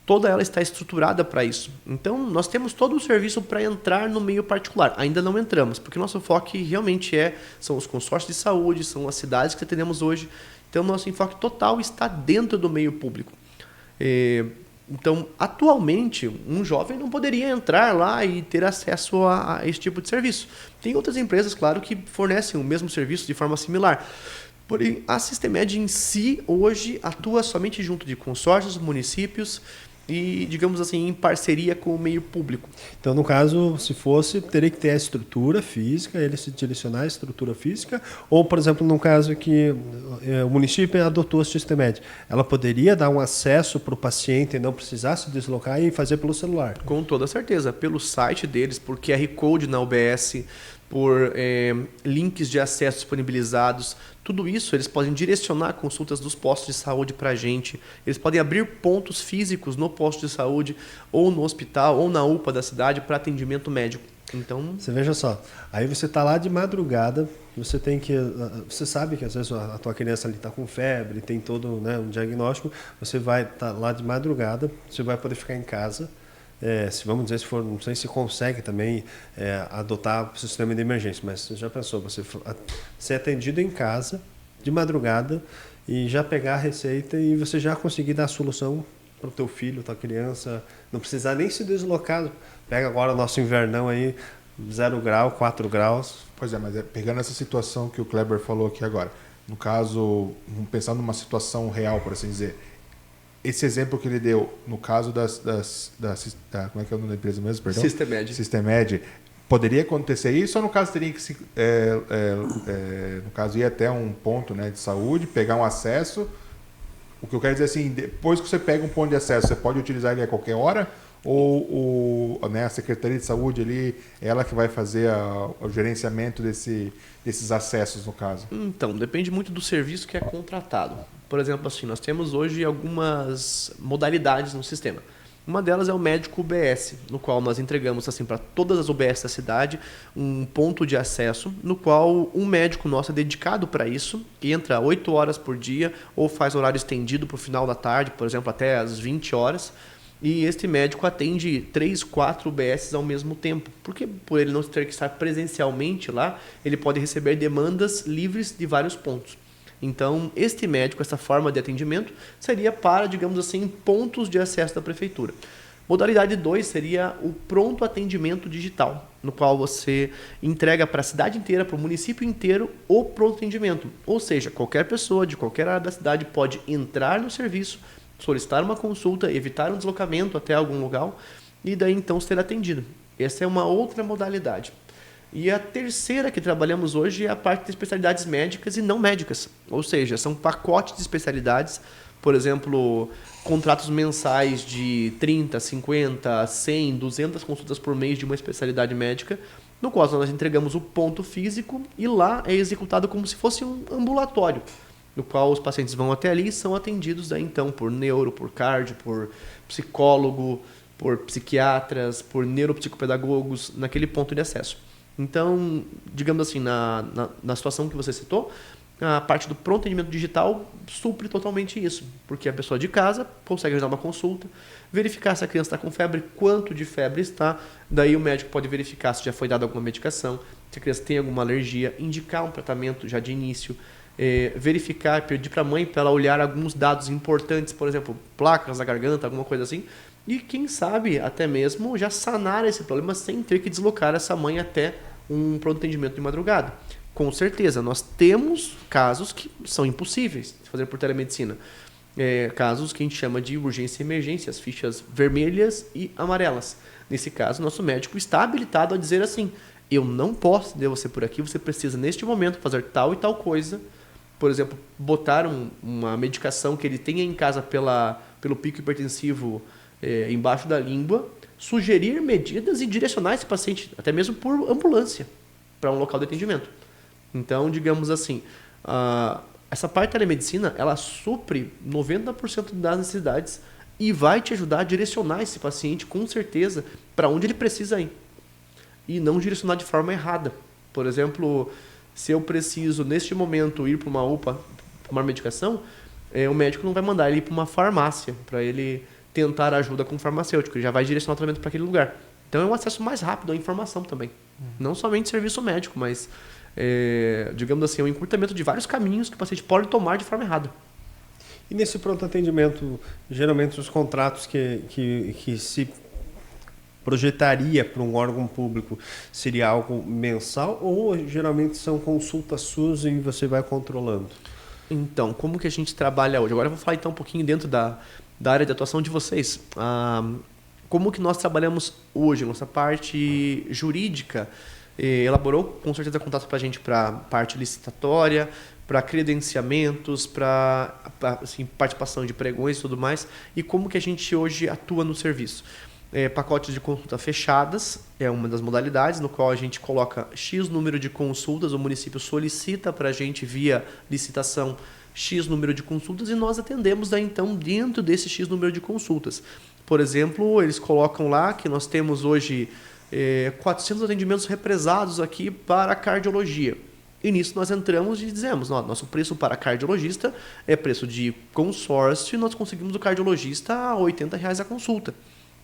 toda ela está estruturada para isso. Então, nós temos todo o serviço para entrar no meio particular. Ainda não entramos, porque o nosso foco realmente são os consórcios de saúde, são as cidades que atendemos hoje. Então, nosso enfoque total está dentro do meio público. Então, atualmente, um jovem não poderia entrar lá e ter acesso a esse tipo de serviço. Tem outras empresas, claro, que fornecem o mesmo serviço de forma similar. Porém, a Sistemed em si, hoje, atua somente junto de consórcios, municípios e, digamos assim, em parceria com o meio público. Então, no caso, se fosse, teria que ter a estrutura física, ele se direcionar a estrutura física, ou, por exemplo, no caso que o município adotou a Sistemed, ela poderia dar um acesso para o paciente e não precisar se deslocar e fazer pelo celular? Com toda certeza, pelo site deles, por QR Code na UBS, por links de acesso disponibilizados. Tudo isso eles podem direcionar consultas dos postos de saúde para a gente. Eles podem abrir pontos físicos no posto de saúde, ou no hospital, ou na UPA da cidade para atendimento médico. Então, você veja só, aí você está lá de madrugada, você sabe que às vezes a tua criança ali está com febre, tem todo um diagnóstico, você vai estar lá de madrugada, você vai poder ficar em casa. Se vamos dizer, se for, não sei se consegue também adotar o sistema de emergência, mas você já pensou, você ser atendido em casa, de madrugada, e já pegar a receita e você já conseguir dar a solução para o teu filho, tua criança, não precisar nem se deslocar. Pega agora o nosso invernão aí, 0 grau, 4 graus. Pois é, mas pegando essa situação que o Kleber falou aqui agora, no caso, vamos pensar numa situação real, por assim dizer. Esse exemplo que ele deu, no caso como é que é o nome da empresa mesmo? Perdão? Sistemed. Poderia acontecer isso ou no caso teria que no caso ir até um ponto, né, de saúde, pegar um acesso? O que eu quero dizer assim, depois que você pega um ponto de acesso, você pode utilizar ele a qualquer hora? Ou a Secretaria de Saúde ali, ela que vai fazer o gerenciamento desses acessos, no caso? Então, depende muito do serviço que é contratado. Por exemplo, assim, nós temos hoje algumas modalidades no sistema. Uma delas é o médico UBS, no qual nós entregamos assim, para todas as UBS da cidade um ponto de acesso, no qual um médico nosso é dedicado para isso, que entra 8 horas por dia ou faz horário estendido para o final da tarde, por exemplo, até às 20 horas. E este médico atende 3, 4 UBS ao mesmo tempo, porque por ele não ter que estar presencialmente lá, ele pode receber demandas livres de vários pontos. Então, este médico, essa forma de atendimento, seria para, digamos assim, pontos de acesso da prefeitura. Modalidade 2 seria o pronto atendimento digital, no qual você entrega para a cidade inteira, para o município inteiro, o pronto atendimento. Ou seja, qualquer pessoa de qualquer área da cidade pode entrar no serviço, solicitar uma consulta, evitar um deslocamento até algum lugar e daí então ser atendido. Essa é uma outra modalidade. E a terceira que trabalhamos hoje é a parte de especialidades médicas e não médicas. Ou seja, são pacotes de especialidades, por exemplo, contratos mensais de 30, 50, 100, 200 consultas por mês de uma especialidade médica, no qual nós entregamos o ponto físico e lá é executado como se fosse um ambulatório, no qual os pacientes vão até ali e são atendidos daí, então por neuro, por cardio, por psicólogo, por psiquiatras, por neuropsicopedagogos, naquele ponto de acesso. Então, digamos assim, na situação que você citou, a parte do pronto atendimento digital supre totalmente isso, porque a pessoa de casa consegue agendar uma consulta, verificar se a criança está com febre, quanto de febre está, daí o médico pode verificar se já foi dada alguma medicação, se a criança tem alguma alergia, indicar um tratamento já de início, verificar, pedir para a mãe para ela olhar alguns dados importantes, por exemplo, placas da garganta, alguma coisa assim, e quem sabe até mesmo já sanar esse problema sem ter que deslocar essa mãe até um pronto atendimento de madrugada. Com certeza, nós temos casos que são impossíveis de fazer por telemedicina. Casos que a gente chama de urgência e emergência, as fichas vermelhas e amarelas. Nesse caso, nosso médico está habilitado a dizer assim: eu não posso atender você por aqui, você precisa neste momento fazer tal e tal coisa. Por exemplo, botar uma medicação que ele tenha em casa pelo pico hipertensivo embaixo da língua, sugerir medidas e direcionar esse paciente, até mesmo por ambulância, para um local de atendimento. Então, digamos assim, essa parte da telemedicina, ela supre 90% das necessidades e vai te ajudar a direcionar esse paciente, com certeza, para onde ele precisa ir. E não direcionar de forma errada. Por exemplo, se eu preciso, neste momento, ir para uma UPA, tomar medicação, o médico não vai mandar ele ir para uma farmácia, para ele tentar ajuda com o farmacêutico. Ele já vai direcionar o tratamento para aquele lugar. Então, é um acesso mais rápido à informação também. Não somente serviço médico, mas, digamos assim, é um encurtamento de vários caminhos que o paciente pode tomar de forma errada. E nesse pronto atendimento, geralmente os contratos que se projetaria para um órgão público seria algo mensal ou geralmente são consultas suas e você vai controlando? Então, como que a gente trabalha hoje? Agora eu vou falar então um pouquinho dentro da área de atuação de vocês. Como que nós trabalhamos hoje? Nossa parte jurídica elaborou com certeza contato para a gente para parte licitatória, para credenciamentos, para assim, participação de pregões e tudo mais. E como que a gente hoje atua no serviço? Pacotes de consulta fechadas é uma das modalidades, no qual a gente coloca X número de consultas, o município solicita para a gente via licitação X número de consultas e nós atendemos daí então dentro desse X número de consultas. Por exemplo, eles colocam lá que nós temos hoje 400 atendimentos represados aqui para cardiologia. E nisso nós entramos e dizemos, nosso preço para cardiologista é preço de consórcio e nós conseguimos o cardiologista a R$80 a consulta.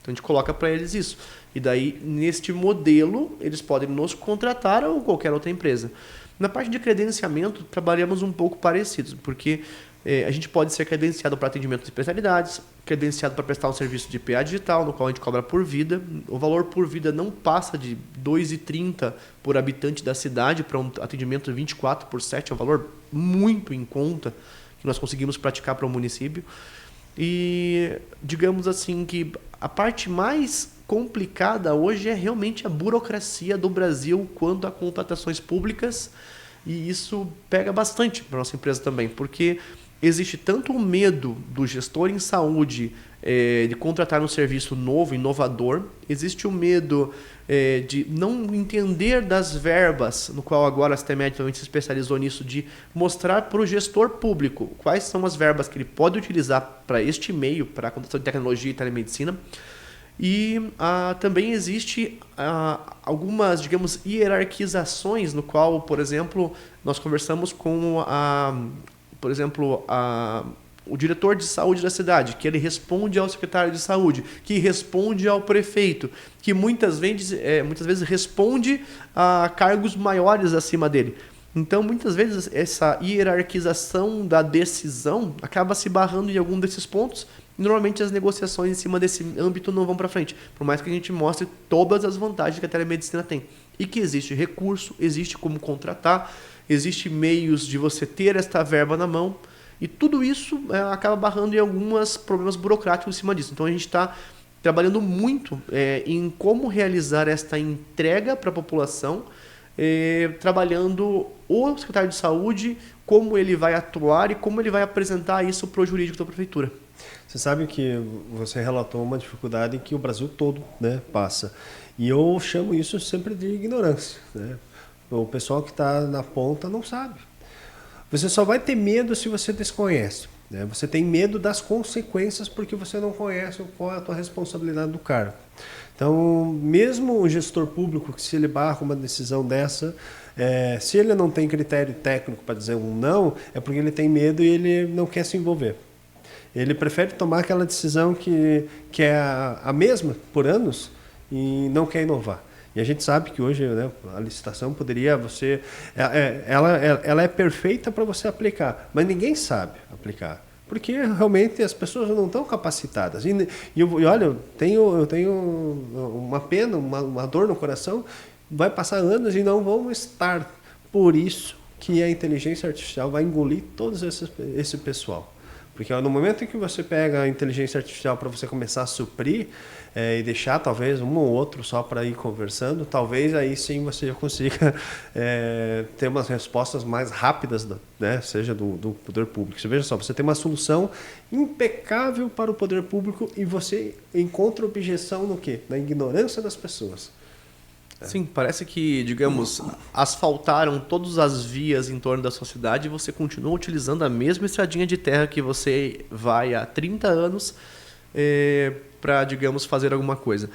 Então a gente coloca para eles isso. E daí, neste modelo, eles podem nos contratar ou qualquer outra empresa. Na parte de credenciamento, trabalhamos um pouco parecidos, porque a gente pode ser credenciado para atendimento de especialidades, credenciado para prestar um serviço de PA digital, no qual a gente cobra por vida. O valor por vida não passa de R$ 2,30 por habitante da cidade para um atendimento 24/7, é um valor muito em conta que nós conseguimos praticar para o município. E digamos assim que a parte mais complicada hoje é realmente a burocracia do Brasil quanto a contratações públicas, e isso pega bastante para a nossa empresa também, porque existe tanto o medo do gestor em saúde de contratar um serviço novo, inovador, existe o medo de não entender das verbas, no qual agora a CETEMED também se especializou nisso, de mostrar para o gestor público quais são as verbas que ele pode utilizar para este meio, para a contratação de tecnologia e telemedicina. E também existe algumas, digamos, hierarquizações, no qual, por exemplo, nós conversamos com o diretor de saúde da cidade, que ele responde ao secretário de saúde, que responde ao prefeito, que muitas vezes responde a cargos maiores acima dele. Então, muitas vezes, essa hierarquização da decisão acaba se barrando em algum desses pontos. Normalmente, as negociações em cima desse âmbito não vão para frente, por mais que a gente mostre todas as vantagens que a telemedicina tem. E que existe recurso, existe como contratar, existe meios de você ter esta verba na mão, e tudo isso acaba barrando em alguns problemas burocráticos em cima disso. Então, a gente está trabalhando muito em como realizar esta entrega para a população, trabalhando o secretário de saúde, como ele vai atuar e como ele vai apresentar isso para o jurídico da prefeitura. Você sabe que você relatou uma dificuldade que o Brasil todo, né, passa. E eu chamo isso sempre de ignorância, né? O pessoal que está na ponta não sabe. Você só vai ter medo se você desconhece, né? Você tem medo das consequências porque você não conhece qual é a tua responsabilidade do cargo. Então, mesmo o gestor público, que se ele barra uma decisão dessa, se ele não tem critério técnico para dizer um não, é porque ele tem medo e ele não quer se envolver. Ele prefere tomar aquela decisão que é a mesma por anos e não quer inovar. E a gente sabe que hoje, né, a licitação poderia ela é perfeita para você aplicar, mas ninguém sabe aplicar. Porque realmente as pessoas não estão capacitadas. E olha, eu tenho uma pena, uma dor no coração, vai passar anos e não vão estar. Por isso que a inteligência artificial vai engolir todo esse pessoal. Porque no momento em que você pega a inteligência artificial para você começar a suprir e deixar talvez um ou outro só para ir conversando, talvez aí sim você consiga ter umas respostas mais rápidas, né? Seja do poder público. Você veja só, você tem uma solução impecável para o poder público e você encontra objeção no quê? Na ignorância das pessoas. Sim, parece que, digamos, asfaltaram todas as vias em torno da sua cidade e você continua utilizando a mesma estradinha de terra que você vai há 30 anos para, digamos, fazer alguma coisa.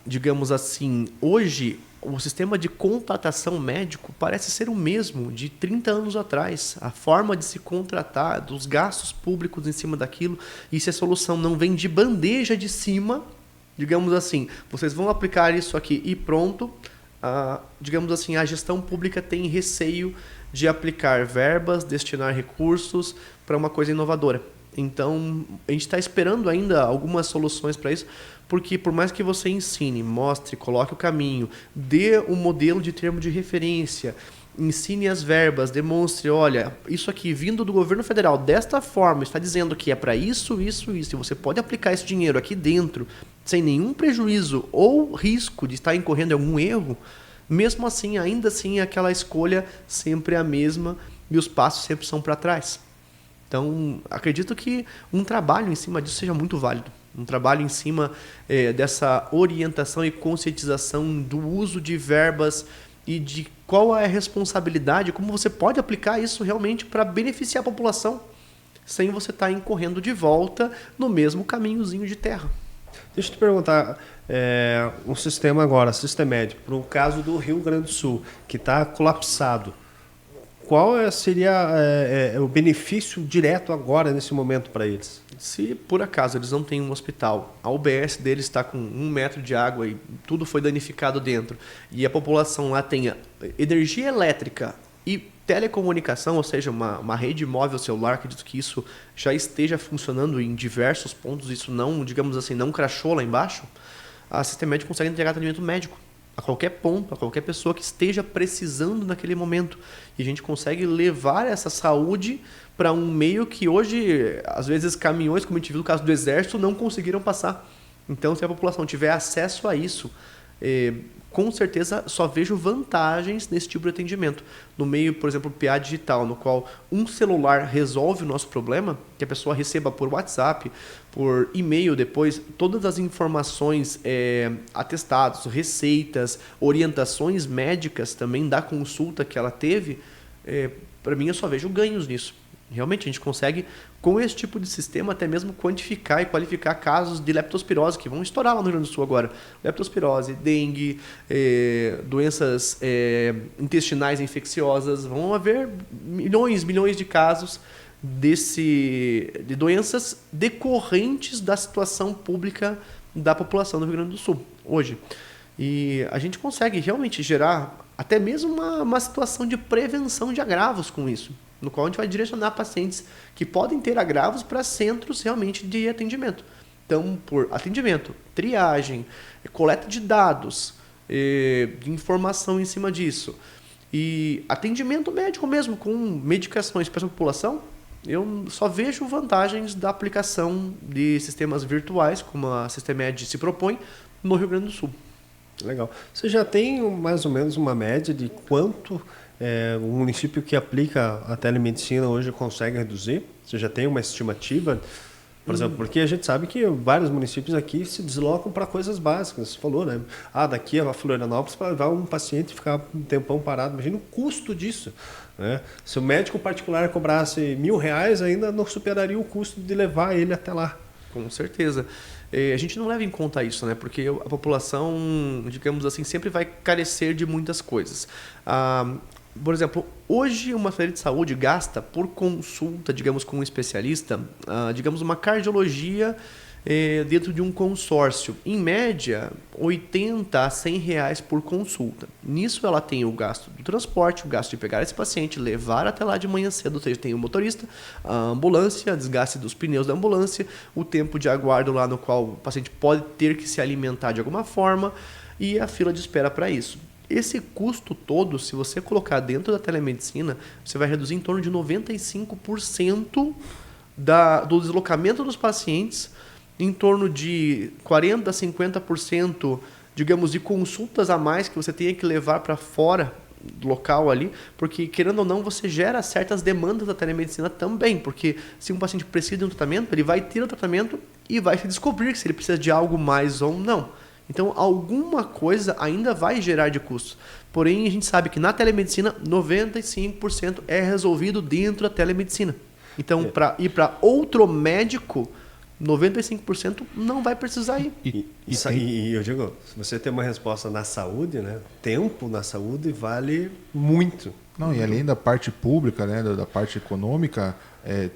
Digamos assim, hoje o sistema de contratação médico parece ser o mesmo de 30 anos atrás. A forma de se contratar, dos gastos públicos em cima daquilo, e se a solução não vem de bandeja de cima, digamos assim, vocês vão aplicar isso aqui e pronto, digamos assim, a gestão pública tem receio de aplicar verbas, destinar recursos para uma coisa inovadora. Então, a gente está esperando ainda algumas soluções para isso, porque por mais que você ensine, mostre, coloque o caminho, dê um modelo de termo de referência, ensine as verbas, demonstre, olha, isso aqui vindo do governo federal desta forma, está dizendo que é para isso, isso, isso, e você pode aplicar esse dinheiro aqui dentro, sem nenhum prejuízo ou risco de estar incorrendo em algum erro, mesmo assim, ainda assim, aquela escolha sempre é a mesma e os passos sempre são para trás. Então, acredito que um trabalho em cima disso seja muito válido. Um trabalho em cima dessa orientação e conscientização do uso de verbas e de qual é a responsabilidade, como você pode aplicar isso realmente para beneficiar a população, sem você estar incorrendo de volta no mesmo caminhozinho de terra. Deixa eu te perguntar, um sistema agora, Sistemed, para o caso do Rio Grande do Sul, que está colapsado, qual seria o benefício direto agora, nesse momento, para eles? Se por acaso eles não têm um hospital, a UBS deles está com 1 metro de água e tudo foi danificado dentro, e a população lá tenha energia elétrica e telecomunicação, ou seja, uma rede móvel celular, acredito que isso já esteja funcionando em diversos pontos, isso não, digamos assim, não crashou lá embaixo, a Sistemed consegue entregar atendimento médico a qualquer ponto, a qualquer pessoa que esteja precisando naquele momento. E a gente consegue levar essa saúde para um meio que hoje, às vezes, caminhões, como a gente viu no caso do Exército, não conseguiram passar. Então, se a população tiver acesso a isso, com certeza só vejo vantagens nesse tipo de atendimento. No meio, por exemplo, PA digital, no qual um celular resolve o nosso problema, que a pessoa receba por WhatsApp, por e-mail depois, todas as informações, atestados, receitas, orientações médicas também da consulta que ela teve, para mim eu só vejo ganhos nisso. Realmente, a gente consegue, com esse tipo de sistema, até mesmo quantificar e qualificar casos de leptospirose, que vão estourar lá no Rio Grande do Sul agora. Leptospirose, dengue, doenças intestinais infecciosas. Vão haver milhões de casos de doenças decorrentes da situação pública da população do Rio Grande do Sul, hoje. E a gente consegue realmente gerar até mesmo uma situação de prevenção de agravos com isso, no qual a gente vai direcionar pacientes que podem ter agravos para centros realmente de atendimento. Então, por atendimento, triagem, coleta de dados, de informação em cima disso, e atendimento médico mesmo, com medicações para essa população, eu só vejo vantagens da aplicação de sistemas virtuais, como a Sistemed se propõe, no Rio Grande do Sul. Legal. Você já tem mais ou menos uma média de quanto o município que aplica a telemedicina hoje consegue reduzir? Você já tem uma estimativa? Por exemplo, porque a gente sabe que vários municípios aqui se deslocam para coisas básicas. Você falou, né? Daqui a Florianópolis para levar um paciente e ficar um tempão parado. Imagina o custo disso, né? Se o médico particular cobrasse R$1.000, ainda não superaria o custo de levar ele até lá. Com certeza. A gente não leva em conta isso, né? Porque a população, digamos assim, sempre vai carecer de muitas coisas. Por exemplo, hoje uma secretaria de saúde gasta por consulta, digamos, com um especialista, digamos, uma cardiologia dentro de um consórcio. Em média, R$80 a R$100 por consulta. Nisso ela tem o gasto do transporte, o gasto de pegar esse paciente, levar até lá de manhã cedo, ou seja, tem o motorista, a ambulância, desgaste dos pneus da ambulância, o tempo de aguardo lá no qual o paciente pode ter que se alimentar de alguma forma e a fila de espera para isso. Esse custo todo, se você colocar dentro da telemedicina, você vai reduzir em torno de 95% do deslocamento dos pacientes, em torno de 40% a 50%, digamos, de consultas a mais que você tenha que levar para fora do local ali, porque, querendo ou não, você gera certas demandas da telemedicina também, porque se um paciente precisa de um tratamento, ele vai ter o tratamento e vai se descobrir se ele precisa de algo mais ou não. Então, alguma coisa ainda vai gerar de custo. Porém, a gente sabe que na telemedicina, 95% é resolvido dentro da telemedicina. Então, para ir para outro médico, 95% não vai precisar ir. E eu digo, se você tem uma resposta na saúde, né? Tempo na saúde vale muito. Não, e além da parte pública, né, da parte econômica,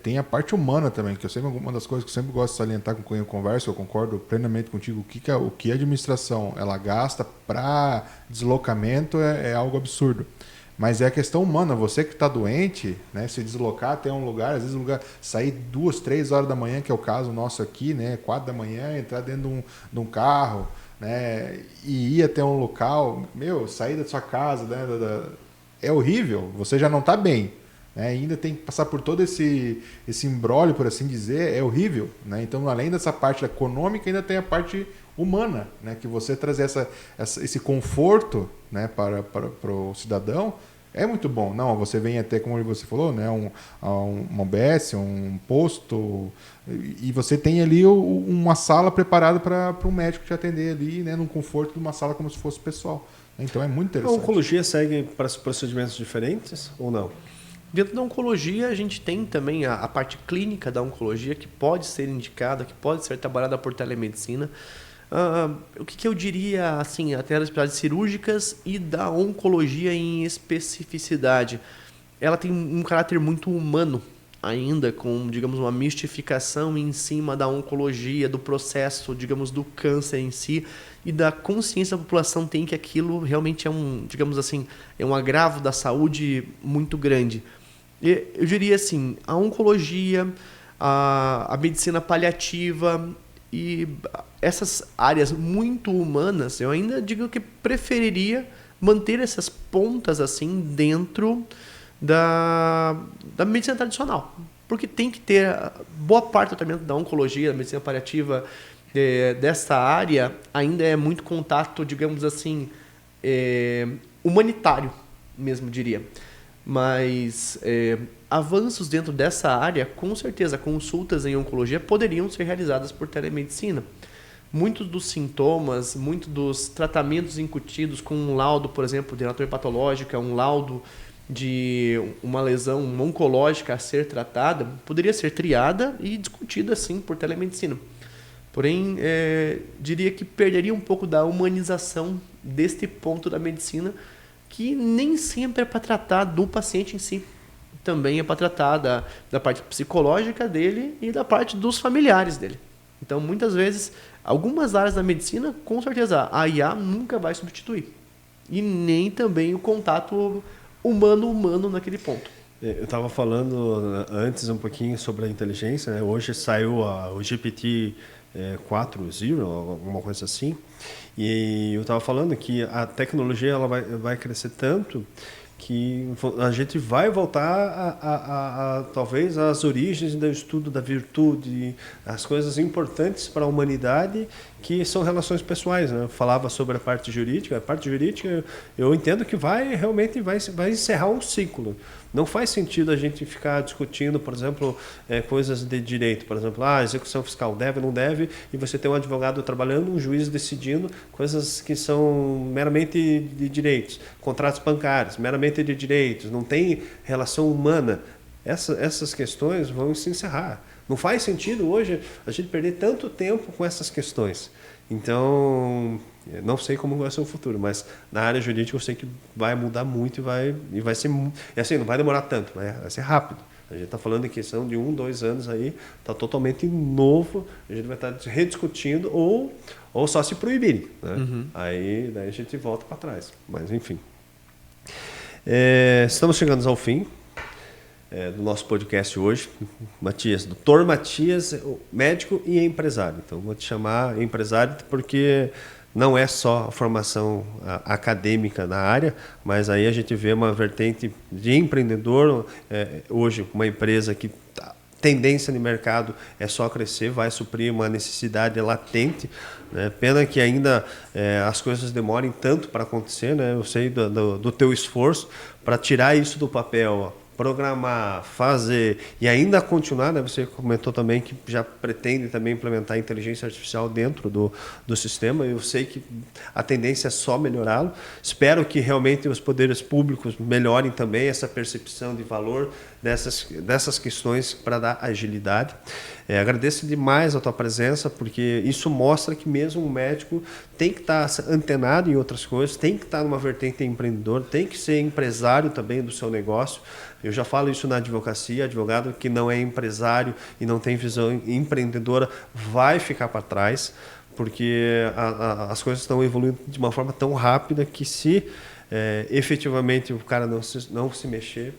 tem a parte humana também, que eu sempre, uma das coisas que eu sempre gosto de salientar com quem eu converso, eu concordo plenamente contigo, o que a administração ela gasta para deslocamento é algo absurdo. Mas é a questão humana, você que está doente, né, se deslocar até um lugar, às vezes sair 2, 3 horas da manhã, que é o caso nosso aqui, né, 4 da manhã, entrar dentro de um carro, né, e ir até um local, sair da sua casa, né, é horrível, você já não está bem, né, ainda tem que passar por todo esse imbróglio, por assim dizer, é horrível, né, então além dessa parte econômica, ainda tem a parte humana, né, que você trazer esse conforto, né, para o cidadão é muito bom. Não, você vem até, como você falou, né, uma UBS, um posto, e você tem ali uma sala preparada para um médico te atender ali, né, num conforto de uma sala como se fosse pessoal. Então é muito interessante. A oncologia segue para procedimentos diferentes ou não? Dentro da oncologia, a gente tem também a parte clínica da oncologia, que pode ser indicada, que pode ser trabalhada por telemedicina. O que eu diria, assim, até as especialidades cirúrgicas e da oncologia em especificidade. Ela tem um caráter muito humano ainda, com, digamos, uma mistificação em cima da oncologia, do processo, digamos, do câncer em si, e da consciência da população tem que aquilo realmente é digamos assim, é um agravo da saúde muito grande. E eu diria assim, a oncologia, a medicina paliativa e essas áreas muito humanas, eu ainda digo que preferiria manter essas pontas assim dentro da medicina tradicional, porque tem que ter boa parte do tratamento da oncologia, da medicina paliativa, dessa área ainda é muito contato, digamos assim, humanitário mesmo, diria. Mas avanços dentro dessa área, com certeza, consultas em oncologia poderiam ser realizadas por telemedicina. Muitos dos sintomas, muitos dos tratamentos incutidos com um laudo, por exemplo, de anatomia patológica, um laudo de uma lesão oncológica a ser tratada, poderia ser triada e discutida, sim, por telemedicina. Porém, diria que perderia um pouco da humanização deste ponto da medicina, que nem sempre é para tratar do paciente em si. Também é para tratar da parte psicológica dele e da parte dos familiares dele. Então, muitas vezes, algumas áreas da medicina, com certeza, a IA nunca vai substituir. E nem também o contato humano-humano naquele ponto. Eu estava falando antes um pouquinho sobre a inteligência, né? Hoje saiu o GPT 4.0, alguma coisa assim, e eu estava falando que a tecnologia ela vai crescer tanto que a gente vai voltar a talvez às origens do estudo da virtude, as coisas importantes para a humanidade, que são relações pessoais, né? Eu falava sobre a parte jurídica eu entendo que realmente vai encerrar um ciclo. Não faz sentido a gente ficar discutindo, por exemplo, coisas de direito. Por exemplo, a execução fiscal deve ou não deve, e você tem um advogado trabalhando, um juiz decidindo coisas que são meramente de direitos. Contratos bancários, meramente de direitos. Não tem relação humana. Essas questões vão se encerrar. Não faz sentido hoje a gente perder tanto tempo com essas questões. Então, não sei como vai ser o futuro, mas na área jurídica eu sei que vai mudar muito e vai ser assim, não vai demorar tanto, vai ser rápido. A gente está falando em questão de 1, 2 anos aí, está totalmente novo, a gente vai estar rediscutindo ou só se proibirem. Né? Aí daí a gente volta para trás. Mas enfim. Estamos chegando ao fim do nosso podcast hoje. Matias, Dr. Matias, médico e empresário. Então vou te chamar empresário porque não é só a formação acadêmica na área, mas aí a gente vê uma vertente de empreendedor. Hoje, uma empresa que tendência de mercado é só crescer, vai suprir uma necessidade latente. Né? Pena que ainda as coisas demorem tanto para acontecer. Né? Eu sei do teu esforço para tirar isso do papel, programar, fazer e ainda continuar, né? Você comentou também que já pretende também implementar inteligência artificial dentro do sistema. Eu sei que a tendência é só melhorá-lo. Espero que realmente os poderes públicos melhorem também essa percepção de valor dessas questões para dar agilidade. Agradeço demais a tua presença, porque isso mostra que mesmo o médico tem que estar antenado em outras coisas, tem que estar numa vertente empreendedor, tem que ser empresário também do seu negócio. Eu já falo isso na advocacia, advogado que não é empresário e não tem visão empreendedora vai ficar para trás, porque as coisas estão evoluindo de uma forma tão rápida que se efetivamente o cara não se mexer,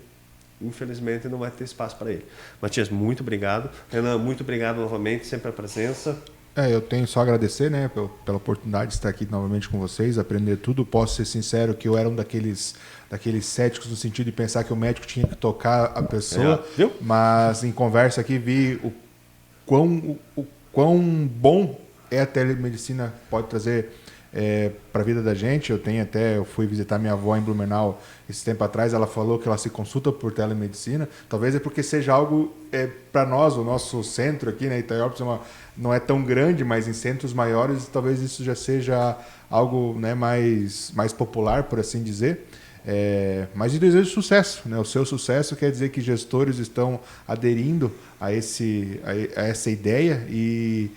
infelizmente não vai ter espaço para ele. Matias, muito obrigado. Renan, muito obrigado novamente, sempre a presença. Eu tenho só a agradecer, né, pela oportunidade de estar aqui novamente com vocês, aprender tudo. Posso ser sincero que eu era um daqueles céticos no sentido de pensar que o médico tinha que tocar a pessoa, viu? Mas em conversa aqui vi o quão bom a telemedicina pode trazer para a vida da gente. Eu fui visitar minha avó em Blumenau esse tempo atrás, ela falou que ela se consulta por telemedicina, talvez porque seja algo para nós, o nosso centro aqui, né, Itaiópolis não é tão grande, mas em centros maiores talvez isso já seja algo, né, mais popular, por assim dizer. Mas eu desejo sucesso, né? O seu sucesso quer dizer que gestores estão aderindo a essa ideia, e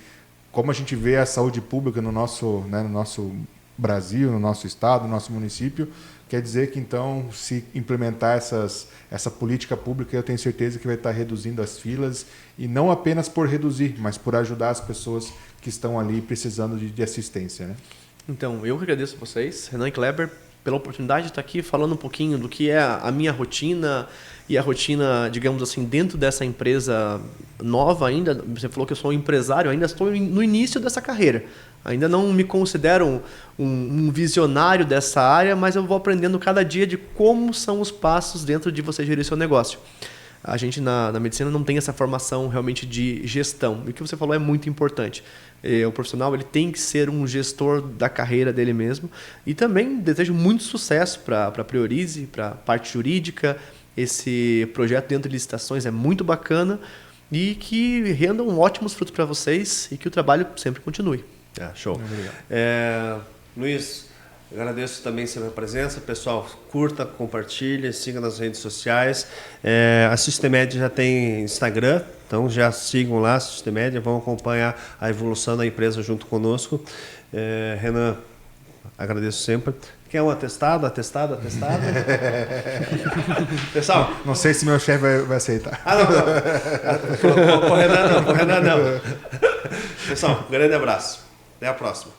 como a gente vê a saúde pública no nosso Brasil, no nosso estado, no nosso município, quer dizer que então, se implementar essa política pública, eu tenho certeza que vai estar reduzindo as filas, e não apenas por reduzir, mas por ajudar as pessoas que estão ali precisando de assistência. Né? Então, eu que agradeço a vocês, Renan e Kleber, pela oportunidade de estar aqui falando um pouquinho do que é a minha rotina e a rotina, digamos assim, dentro dessa empresa nova ainda. Você falou que eu sou um empresário, ainda estou no início dessa carreira. Ainda não me considero um visionário dessa área, mas eu vou aprendendo cada dia de como são os passos dentro de você gerir seu negócio. A gente na medicina não tem essa formação realmente de gestão. E o que você falou é muito importante. O profissional ele tem que ser um gestor da carreira dele mesmo. E também desejo muito sucesso para a Priorize, para a parte jurídica. Esse projeto dentro de licitações é muito bacana e que rendam ótimos frutos para vocês e que o trabalho sempre continue. Show. Luiz, agradeço também sempre a presença. Pessoal, curta, compartilhe, siga nas redes sociais. A Sistemed já tem Instagram, então já sigam lá a Sistemed, vão acompanhar a evolução da empresa junto conosco. Renan, agradeço sempre. Quer um atestado? Pessoal, não sei se meu chefe vai aceitar. Não. Com o Renan não. Pessoal, um grande abraço. Até a próxima.